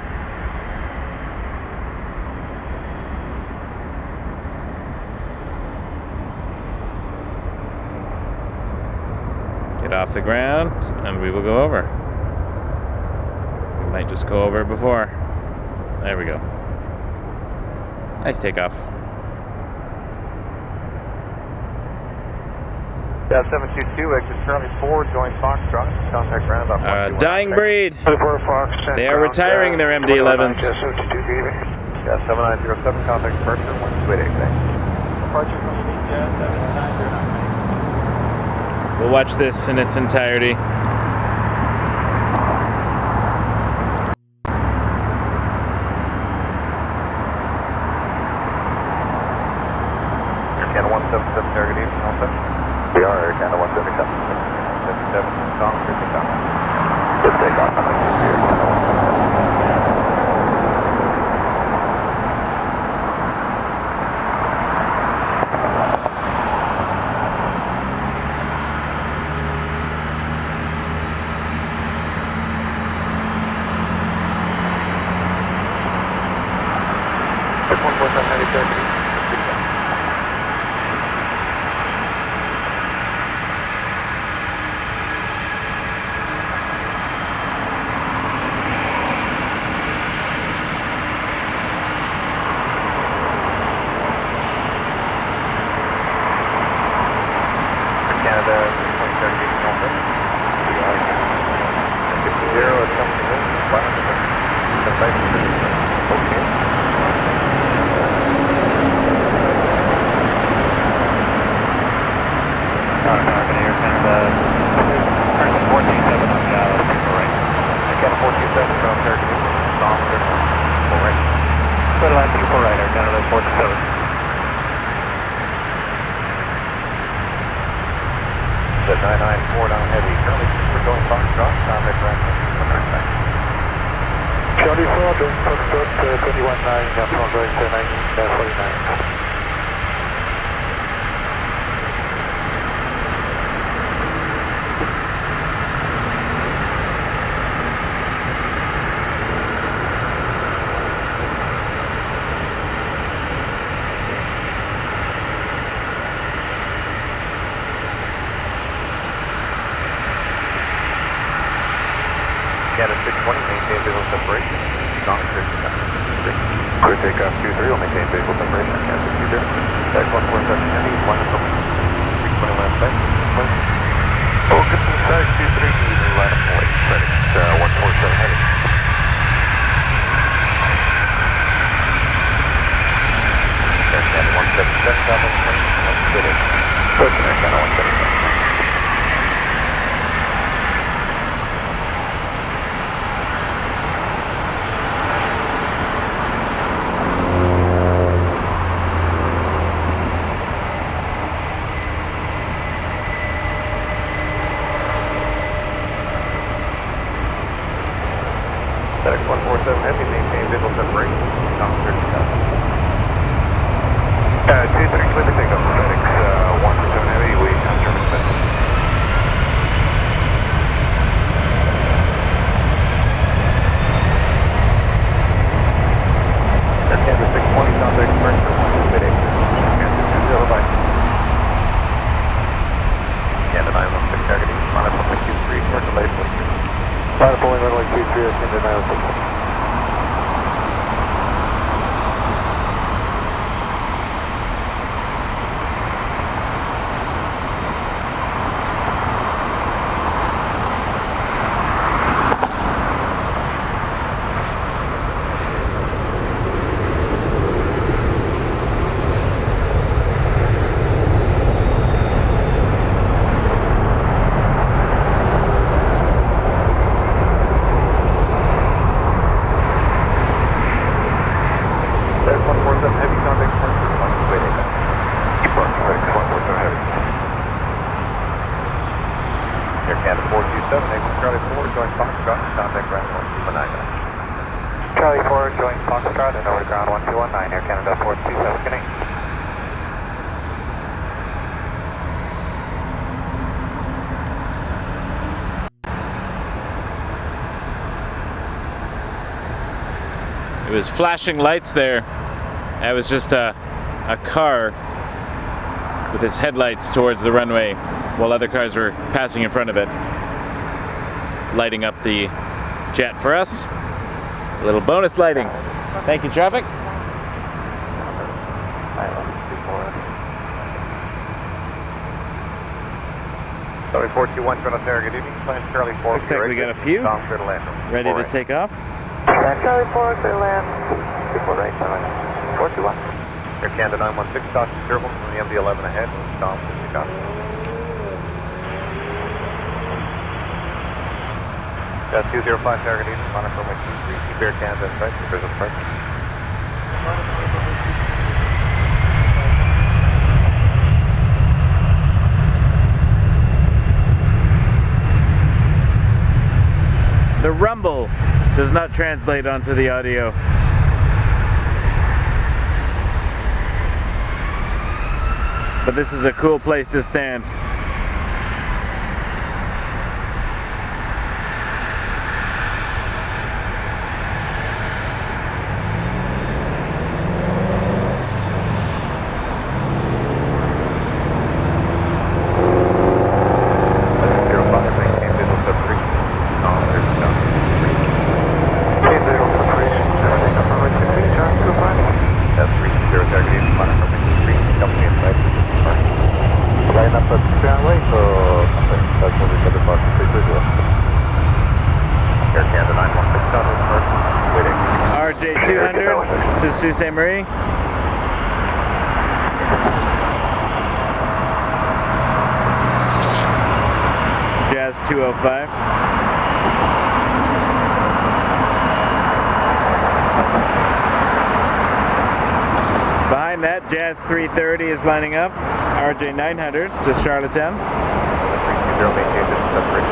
Get off the ground, and we will go over. We might just go over before. There we go. Nice takeoff. Yeah, 722, exit currently forward, going Foxtrot, contact ground about Dying breed. They are retiring their MD-11s. Yeah, 7907, contact Pearson, 128, thanks. Departure from India, 7909. We'll watch this in its entirety. Air Canada 177, target evening, all set? We are Air Canada 177. 77, Tom, good takeoff. Good takeoff, I'm going to Air Canada 177. Charlie 4, doing Foxtrot 21-9, from right 1949. Canada 620, maintain visual separation. Strong clear takeoff 23 will maintain visual separation. Canada 60. Back 147 Heavy, 1 from 320 left side. Focus inside 23, line up away. FedEx 147 Heavy. Air Canada 177, South 120, FedEx. Pearson International Airport. FedEx 147 Heavy, maintain visual separation. Tom 30,000. 23 clear to take off. FedEx 147 Heavy, we German Center. Air Canada 620, contact Pearson, FedEx. Canada 205. Canada 916 targeting, Planespotting 23, commercial license. Planespotting runway 23, Air Canada 916. Air Canada 427, Echo Charlie 4, join Foxtrot, contact ground 1219. Charlie 4, join Foxtrot and over to ground 1219, Air Canada 427, good night. It was flashing lights there. That was just a car with its headlights towards the runway while other cars were passing in front of it, lighting up the jet for us. A little bonus lighting. Thank you, traffic. Sorry, 421, Toronto Tower, good evening. Plan Charlie 4. Looks like we got a few ready to take off. Plan Charlie 4, clear land. Before right, 421. Air Canada 916, Stockton Turbulence from the MD-11 ahead, Tom 60. That's 205 target east, monitor my 23, keep Air Canada in sight, there's a price. The rumble does not translate onto the audio. But this is a cool place to stand. RJ 200 to Sault Ste. Marie. Jazz 205. Behind that, Jazz 330 is lining up. RJ 900 to Charlottetown. Maintain this separation.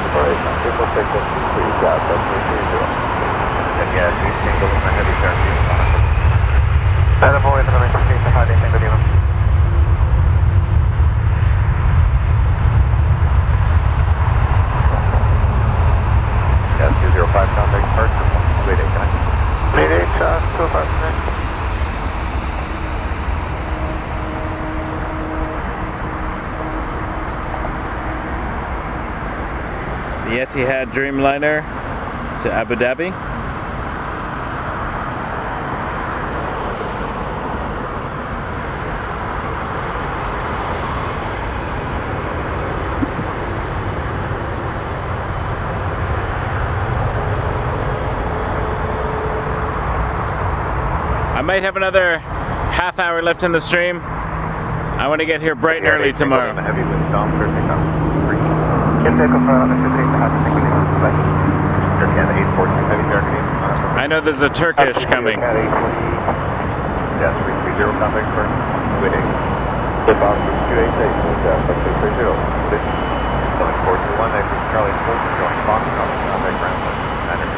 Alright, people take that 2-3, got that 330. And yeah, 2 single in the heavy Cherokee. Adam Boy, the 916, the high single Lima. Yeah, 205 contact Pearson, Mayday, can I? Mayday, 205. The Etihad Dreamliner to Abu Dhabi. I might have another half hour left in the stream. I want to get here bright and early tomorrow. Heavy wind, down, Thursday, down. Can take off the 2-3, the high single Lima. Cherokee 842, heavy Cherokee. I know there's a Turkish coming. Yeah, 330 contact Pearson, Mayday. The bounce is 288, with 230. 7421, they from Charlie 4, going Foxtrot, contact ground, standard.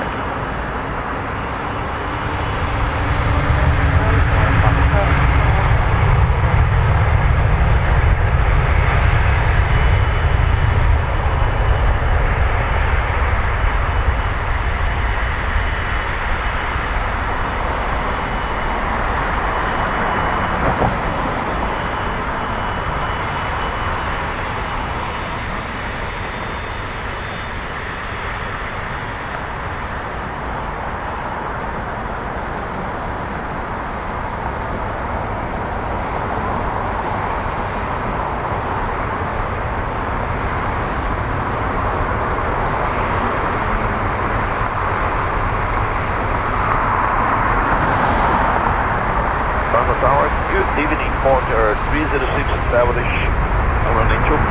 Good evening, Porter 306 establish. I'm running 24.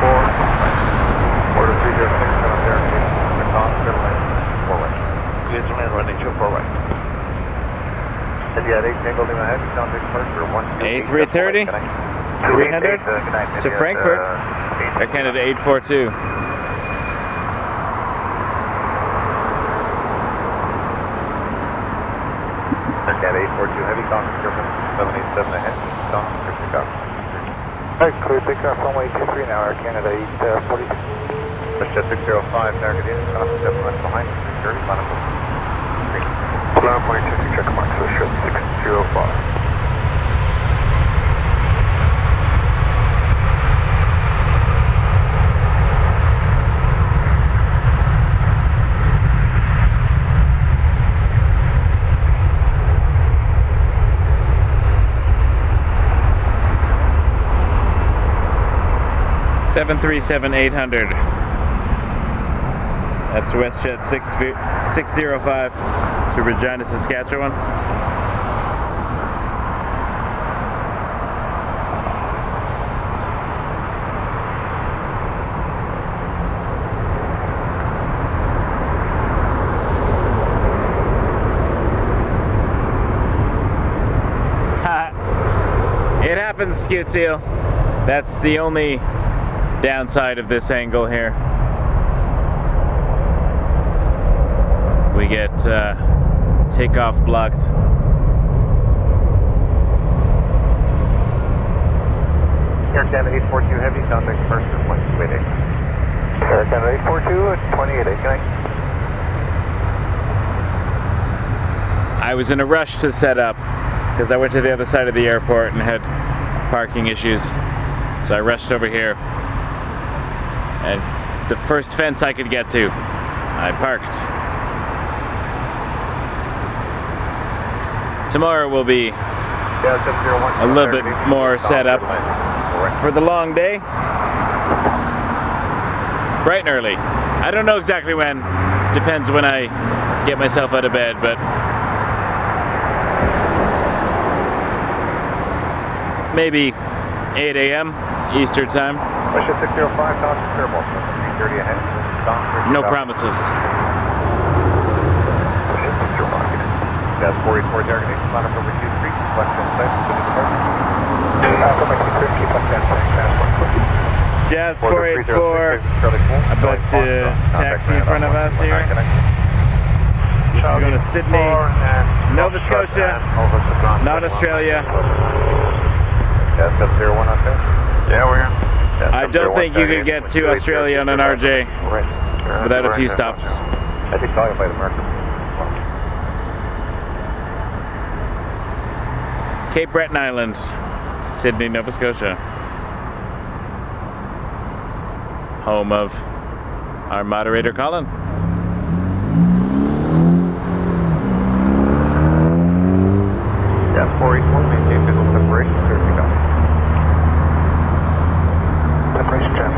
Order 306, coming there. The cost, Clear 4 right. Clear to land, running 24 right. And yeah, 8 single Lima heavy, contact Pearson, 128. A330? 300 to Frankfurt. Air Canada 842. Cat 842 heavy, contact Griffin 787 ahead, contact Griffin Cup. Alright, clear takeoff runway 23 now, Air Canada 842. That's just 605, target in, contact 7 left behind, 630, final call. Plan point 2, check mark, so ship 605. Seven 800. That's WestJet 605 to Regina, Saskatchewan. It happens, Skewed Seal. That's the only downside of this angle here. We get takeoff blocked. Air Canada 842 heavy, contact Pearson, waiting. Air Canada 842 at 28, can I was in a rush to set up because I went to the other side of the airport and had parking issues. So I rushed over here. And the first fence I could get to, I parked. Tomorrow will be a little bit more set up for the long day. Bright and early. I don't know exactly when. Depends when I get myself out of bed, but maybe 8 a.m. Eastern time. Russia 605, contact Fairmont, 330 ahead. No promises. That's 484 targeting, line up over 23, flex on site, finish the park. I? Alpha Mike 6, keep up that transport. Jazz 484 about to taxi in front of us here, which is going to Sydney, Nova Scotia, not Australia. Jazz 701 out there? Yeah, we're here. I don't think you could get to Australia on an RJ without a few stops. I think talking by the marker. Cape Breton Island, Sydney, Nova Scotia. Home of our moderator, Colin. Jazz 484, maintain visual separation, clear to go. Separation Jazz.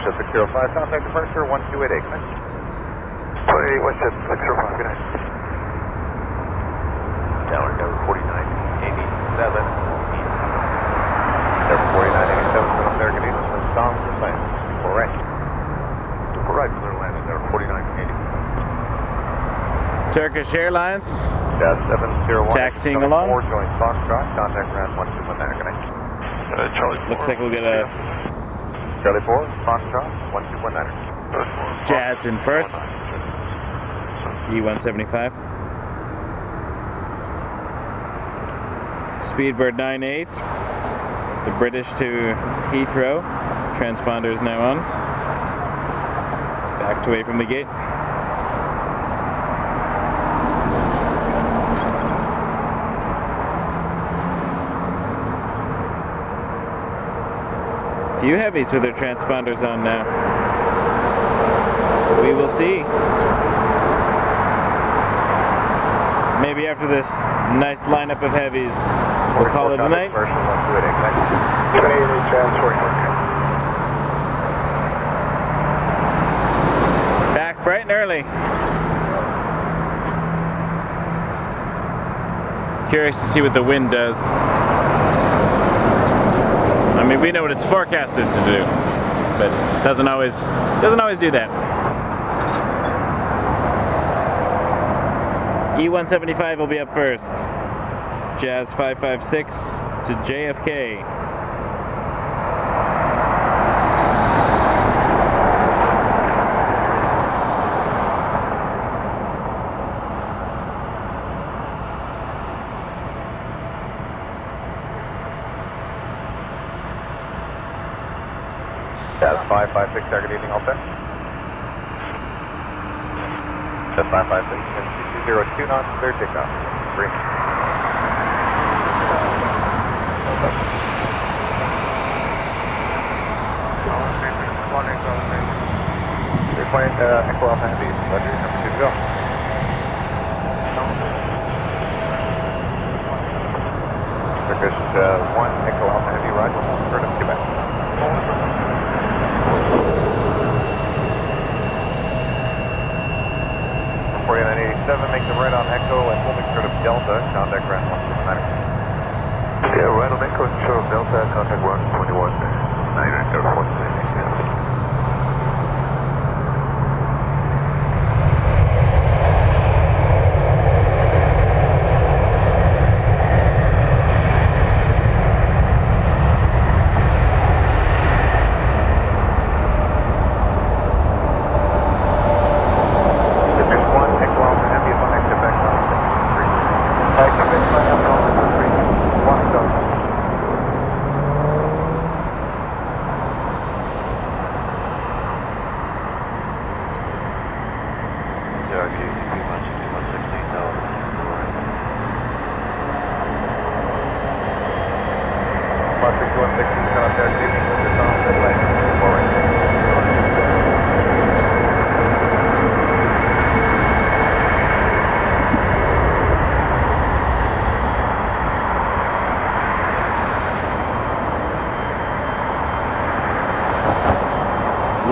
Just 605, contact departure 1288, good night. 28 West 605, good night. Downward number 4987. Number 4987 from there, good evening. From Tom to land. All right. All right, clear landing there, 4980. Turkish Airlines, Jazz 701. taxiing along. Join Foxtrot, contact ground 121 there, good night. Charlie 4. Looks like we'll get a Charlie 4, Foxtrot, 1219. Jazz in first. E175. Speedbird 98. The British to Heathrow. Transponder is now on. It's backed away from the gate. Few heavies with their transponders on now. We will see. Maybe after this nice lineup of heavies, we'll call it a night. 28 Jazz 44. Back bright and early. Curious to see what the wind does. I mean, we know what it's forecasted to do, but it doesn't always do that. E175 will be up first. Jazz 556 to JFK. Jazz 556, good evening, all set. Jazz 556, and 202 knots, clear takeoff. Green. You're flying Echo Alpha Heavy, Roger, number 2 to go. Turkish 1, Echo Alpha Heavy, Roger, turn up Quebec. 4987, make the right on Echo and holding short of Delta, contact ground 129. Yeah, right on Echo, short of Delta, contact ground 21. 994.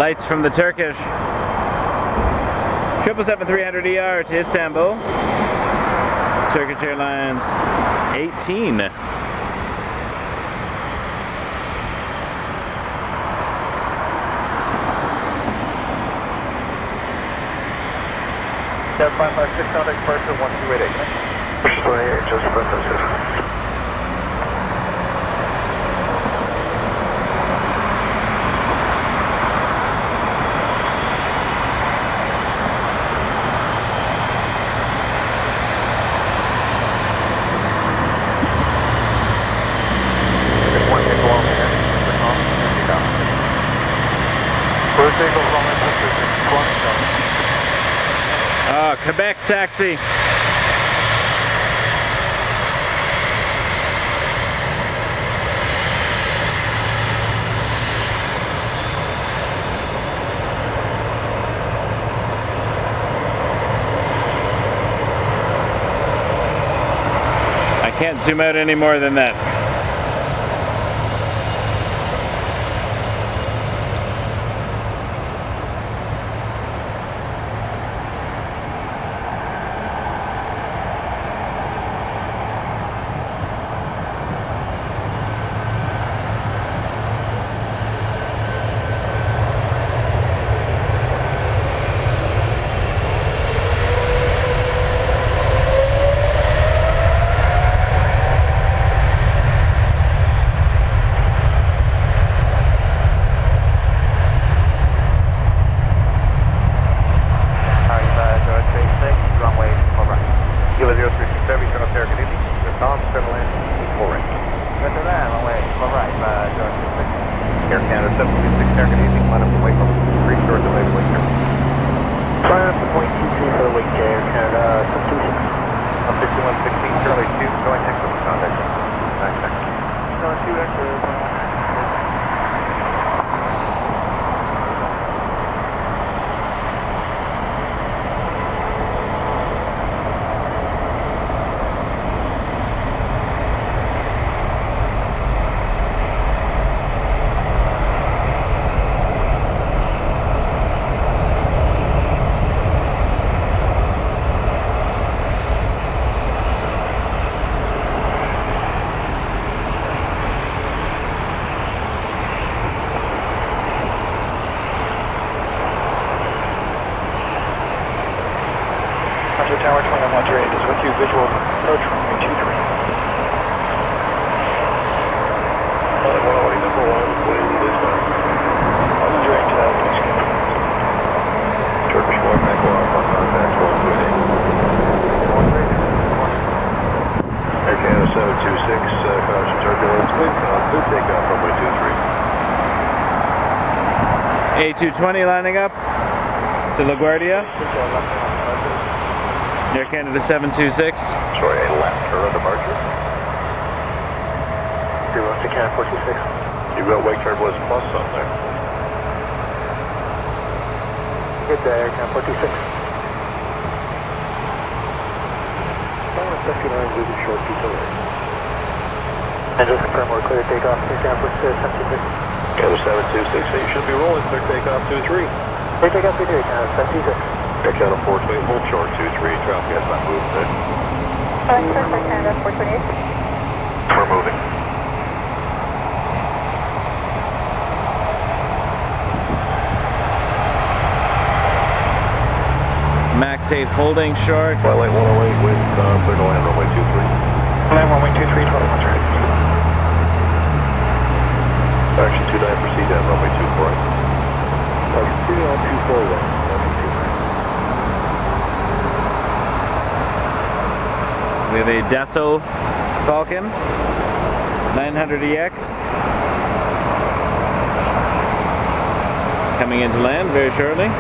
Flights from the Turkish 777-300ER to Istanbul. Turkish Airlines 18. That's 556 contact departure 1288. Just 28, just 556. Quebec taxi. I can't zoom out any more than that. Air Canada 726 Air Canadian, line up for Wake Turbulence, 3 short delay for Wake Turbulence. Line up for point 23 for the Wake Air Canada 726. 6116 Charlie 2, going next to the contact. 9 seconds. Charlie 2, exit. Tower 21 is with you, visual approach runway 23. Number 1, wind is down. Direct to that, please. Turkish 1, Echo Alpha, contact 128. Air Canada 726, caution turbulence, wind good takeoff runway 23. A220 lining up to LaGuardia. Air Canada 726. Sorry, a left turn departure. 01 to Canada 426. You've got Wake Turbulence Plus on there. Good day, Air Canada 426. Down 59, moving short, detail. And just confirm we're clear to take off, Air Canada 426. Canada 726, you should be rolling, clear takeoff 23. Clear takeoff 23, Canada 726. Air Canada 428, hold short 23, traffic has not moved there. Canada 428. We're moving. Max 8 holding short. Flight 108 with clear to land runway 23. Land runway 23, 21 right. Action 29, proceed down runway 24. Action 3 on 241. We have a Dassault Falcon 900EX coming into land very shortly.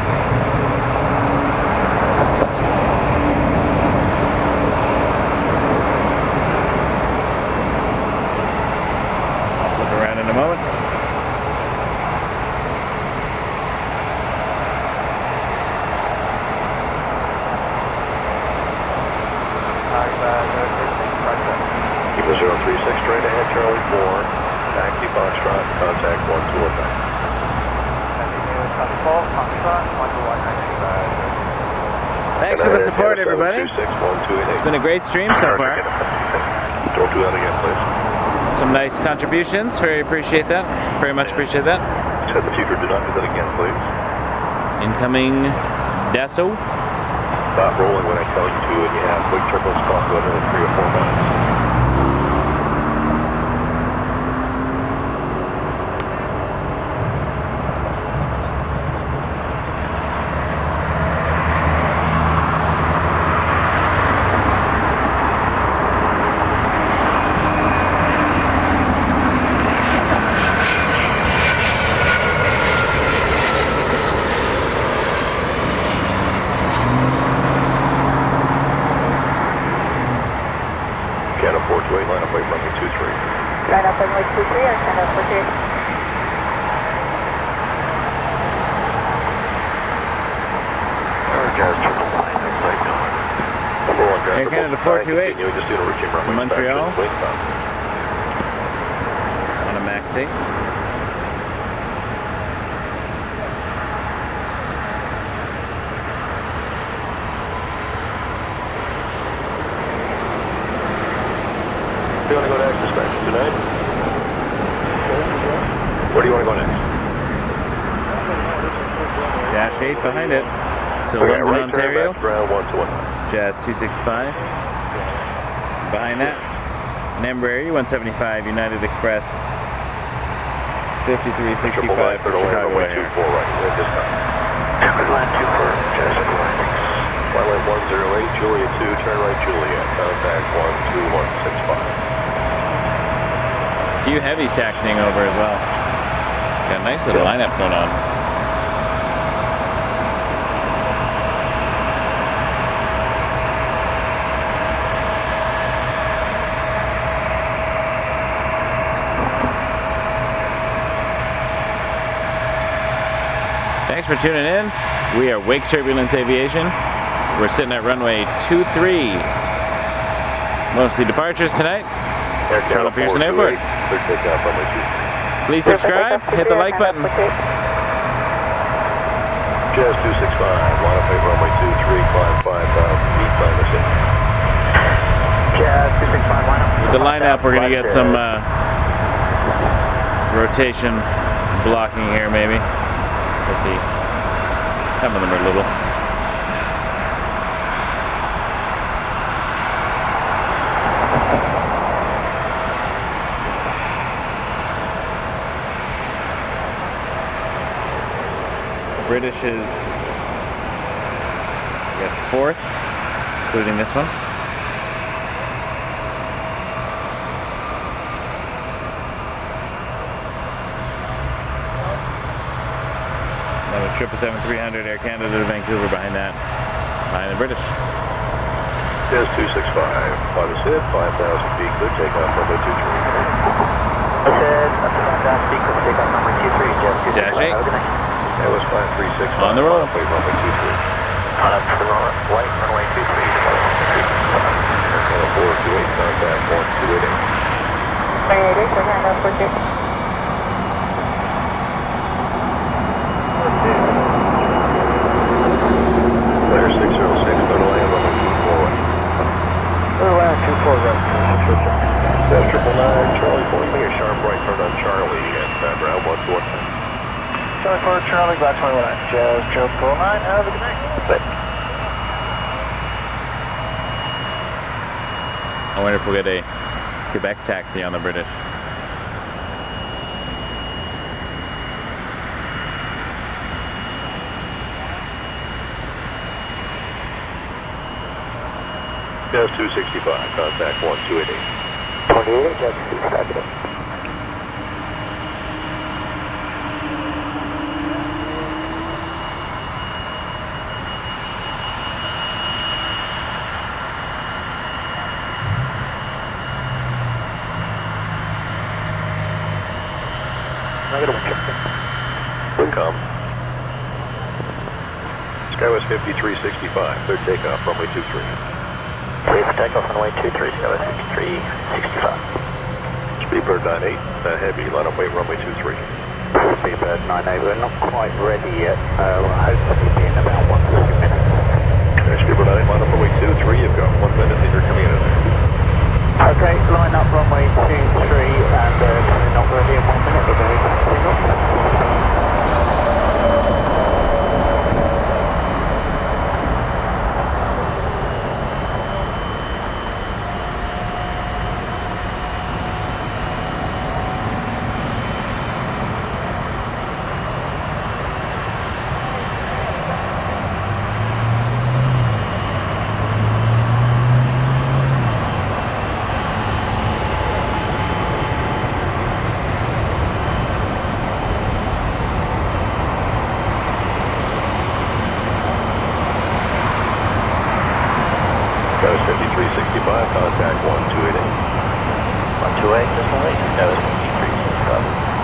I'll flip around in a moment. Keep a 036 straight ahead, Charlie 4. Taxi Foxtrot, contact 1219. Thanks for the support, everybody. It's been a great stream so far. Don't do that again, please. Some nice contributions. Very appreciate that. Very much appreciate that. Set the future, do not do that again, please. Incoming Dasso. Stop rolling when I tell you to, and you have Wake Turbulence call to another 3 or 4 minutes. Line up, wait, runway 23. Line up, runway 23, or stand up, 48. Air Canada 428 to Montreal on a Max 8. Do you want to go next inspection tonight? Where do you want to go next? Dash 8 behind it to Okay, London, right Ontario. Ground 121. Jazz 265. Behind that, an Embraer 175 United Express 5365 to Chicago Air. Line 2 for Jazz landings. Flight 108, Juliet 2, turn right Juliet, contact 12165. Few heavies taxiing over as well. Got a nice little lineup going on. Thanks for tuning in. We are Wake Turbulence Aviation. We're sitting at runway 23. Mostly departures tonight. Toronto Pearson Airport. Please subscribe, hit the like button. Jazz 265, line up runway 23, climb 5,000 feet, time to 6. Jazz 265, line up. With the lineup, we're going to get some rotation blocking here, maybe. We'll see. Some of them are little. British is, I guess, 4th, including this one. That was 777-300 Air Canada to Vancouver behind that, behind the British. Jazz 265, climb is hit, 5,000 feet, good takeoff, runway 23. Dash 8, Dash 8. have a good night. That was 536. On the roll. Runway 23. White, runway 23. Air 428, contact 1288. 388, we're going to 48. Letter 606, go to land, runway 24 right. Land 24 right. That's 999, Charlie 4, make a sharp right turn on Charlie and ground 121. Charlie 4, Charlie, back 21. Jazz, Joe 9, have a good night. I wonder if we'll get a Quebec taxi on the British. Jazz 265, contact 1288. 28, Jazz 265. Windcom. Skywest 5365, third takeoff, runway 23. Clear for takeoff, runway 23, Skywest 5365. Speedbird 98, heavy, line up, wait, runway 23. Speedbird 98, we're not quite ready yet. We'll hopefully be in about 1 to 2 minutes. Speedbird 98, line up runway 23, you've got 1 minute that you're coming in. Okay, line up runway 23 and coming up ready in 1 minute. We're very good. That was 5365, contact 1288. 128, this one, that was 5365.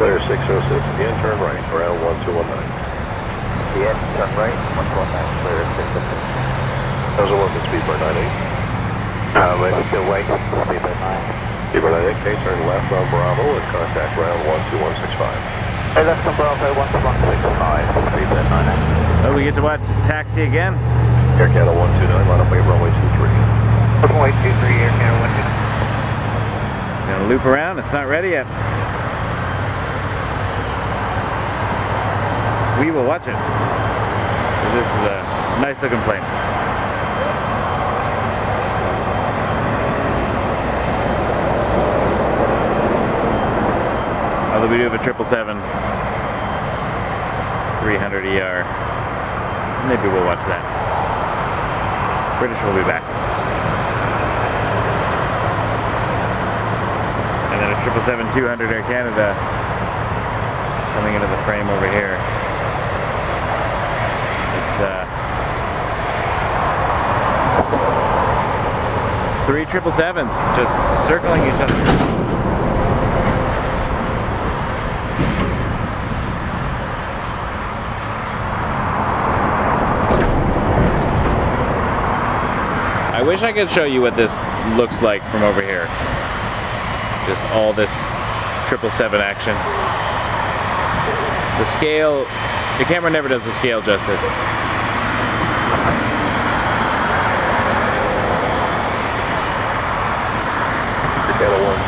Clear 606, again turn right, ground 1219. Yes, turn right, 119, clear 606. How's it working, Speedbird 98? We're still waiting for Speedbird 9. Speedbird 98, okay, turn left on Bravo and contact ground 12165. Hey, left on Bravo, 12165, Speedbird 98. Oh, we get to watch Taxi again? Air Canada 129, line up runway 23. Runway 23, Air Canada 129. It's gonna loop around, it's not ready yet. We will watch it. This is a nice looking plane. Although we do have a 777 300 ER. Maybe we'll watch that. British will be back. And then a 777-200 Air Canada coming into the frame over here. It's 3 777s just circling each other. I wish I could show you what this looks like from over here. Just all this 777 action. The scale, the camera never does the scale justice.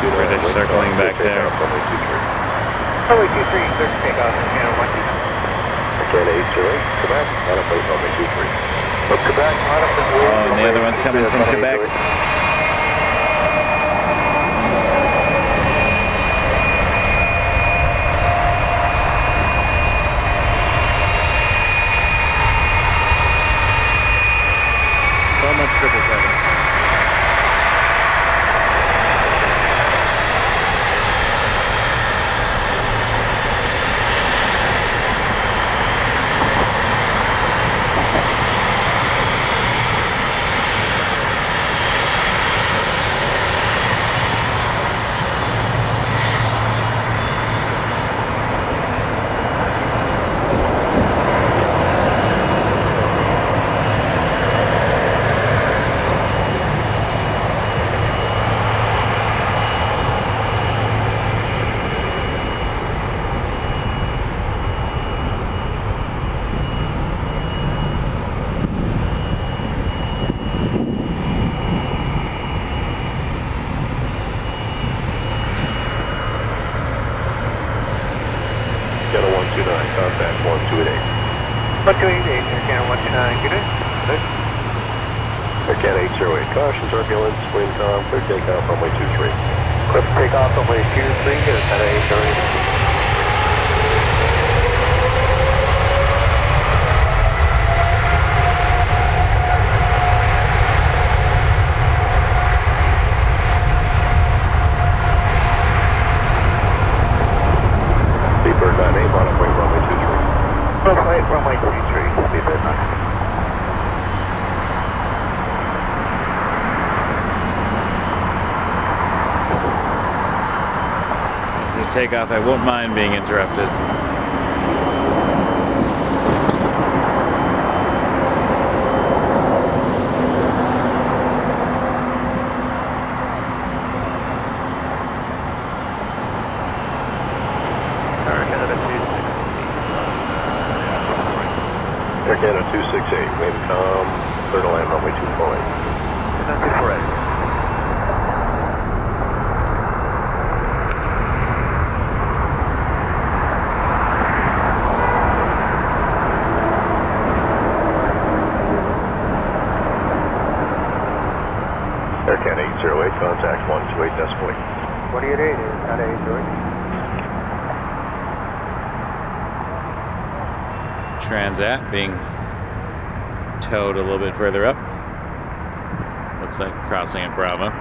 British circling back there. Runway 23, clear to take off, Air Canada 129. Air Canada 808, Quebec, line up runway 23. From Quebec, line up from Oh, and the other one's coming from Quebec. So much 777. Contact 1288. 128, Air Canada 129, good day. Air Canada 808, caution turbulence, wind calm, clear takeoff, runway 23. Let's take off runway 23 at 8:30. Seabird 98, bottom weight runway 23. Left right, runway 23, Seabird 98. This is a takeoff I won't mind being interrupted. Air Canada 268, wind calm, clear to land runway 248. Air Canada 808, contact 128.8. 28 is at 8:30. Transat being towed a little bit further up. Looks like crossing at Bravo.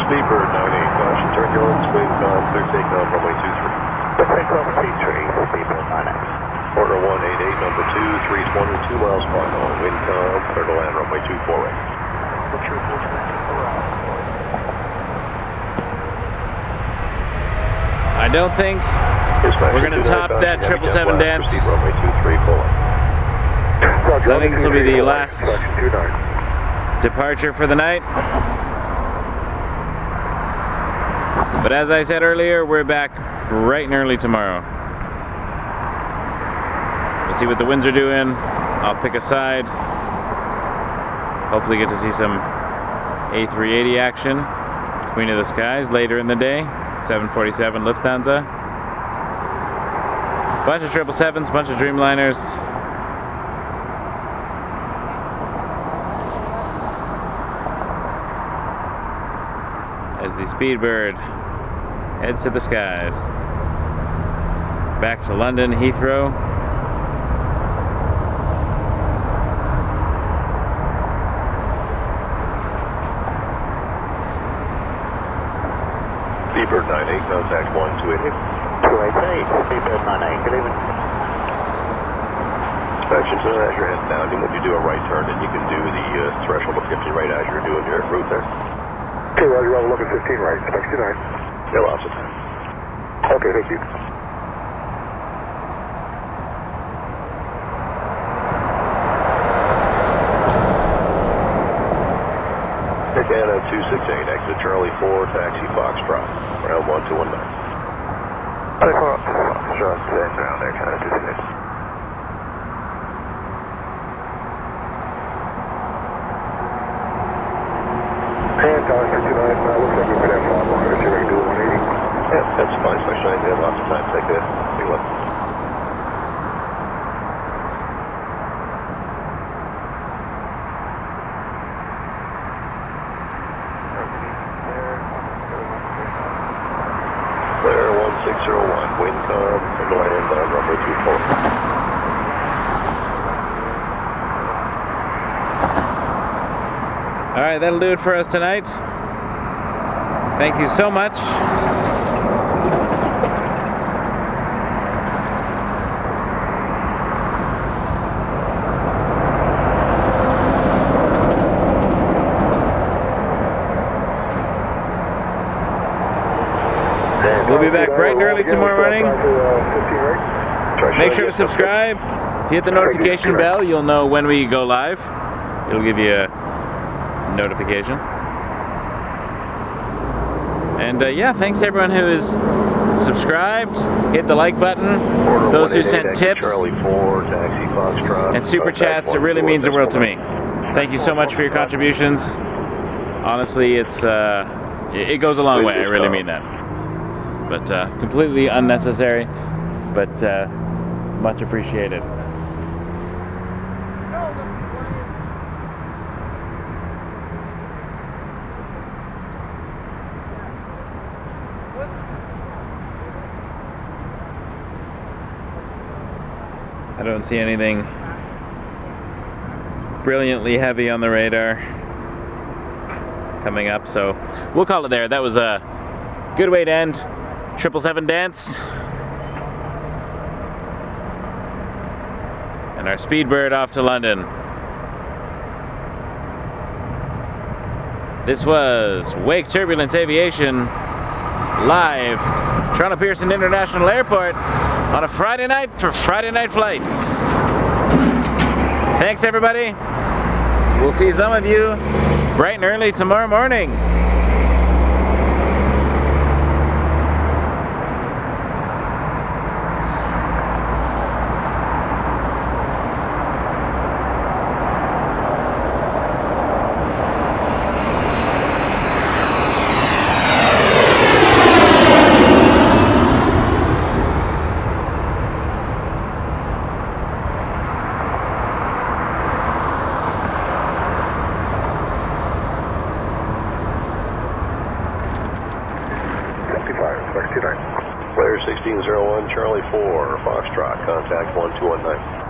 Seabird 98, caution turbulence, wind calm, clear takeoff runway 23. Let's take runway 23, Seabird 98. Order 188, number 2, 322 miles final, wind calm, clear to land runway 248. I don't think we're going to top that 777 dance. Runway 23 pulling. So I think this will be the last departure for the night. But as I said earlier, we're back bright and early tomorrow. We'll see what the winds are doing. I'll pick a side. Hopefully get to see some A380 action. Queen of the Skies later in the day. 747 Lufthansa. Bunch of 777s, bunch of Dreamliners. As the Speedbird heads to the skies. Back to London Heathrow. Seabird 98, contact 128. 288, Seabird 98, good evening. Inspection, so as you're heading down, when you do a right turn, then you can do the threshold of 50 right as you're doing your route there. Okay, Roger, level look at 15 right, inspection 9. Yeah, lots of time. Okay, thank you. Air Canada 268, exit Charlie 4, taxi Foxtrot, round 1219. Charlie 4, Foxtrot, around Air Canada 268. And Tower 329, looks like we might have a lot longer, so we can do 180. Yeah, that's fine, especially they have lots of time to take a look. Clear 1601, wind calm, and land on runway 24. All right, that'll do it for us tonight. Thank you so much. We'll be back bright and early tomorrow morning. Make sure to subscribe. Hit the notification bell. You'll know when we go live. It'll give you a notification. And yeah, thanks to everyone who is subscribed. Hit the like button. Those who sent tips and super chats, it really means the world to me. Thank you so much for your contributions. Honestly, it goes a long way. I really mean that. But completely unnecessary. But Much appreciated. I don't see anything brilliantly heavy on the radar coming up, so we'll call it there. That was a good way to end 777 dance. And our Speedbird off to London. This was Wake Turbulence Aviation live, Toronto Pearson International Airport on a Friday night for Friday night flights. Thanks everybody. We'll see some of you bright and early tomorrow morning. Player 1601, Charlie 4, Foxtrot, contact 1219.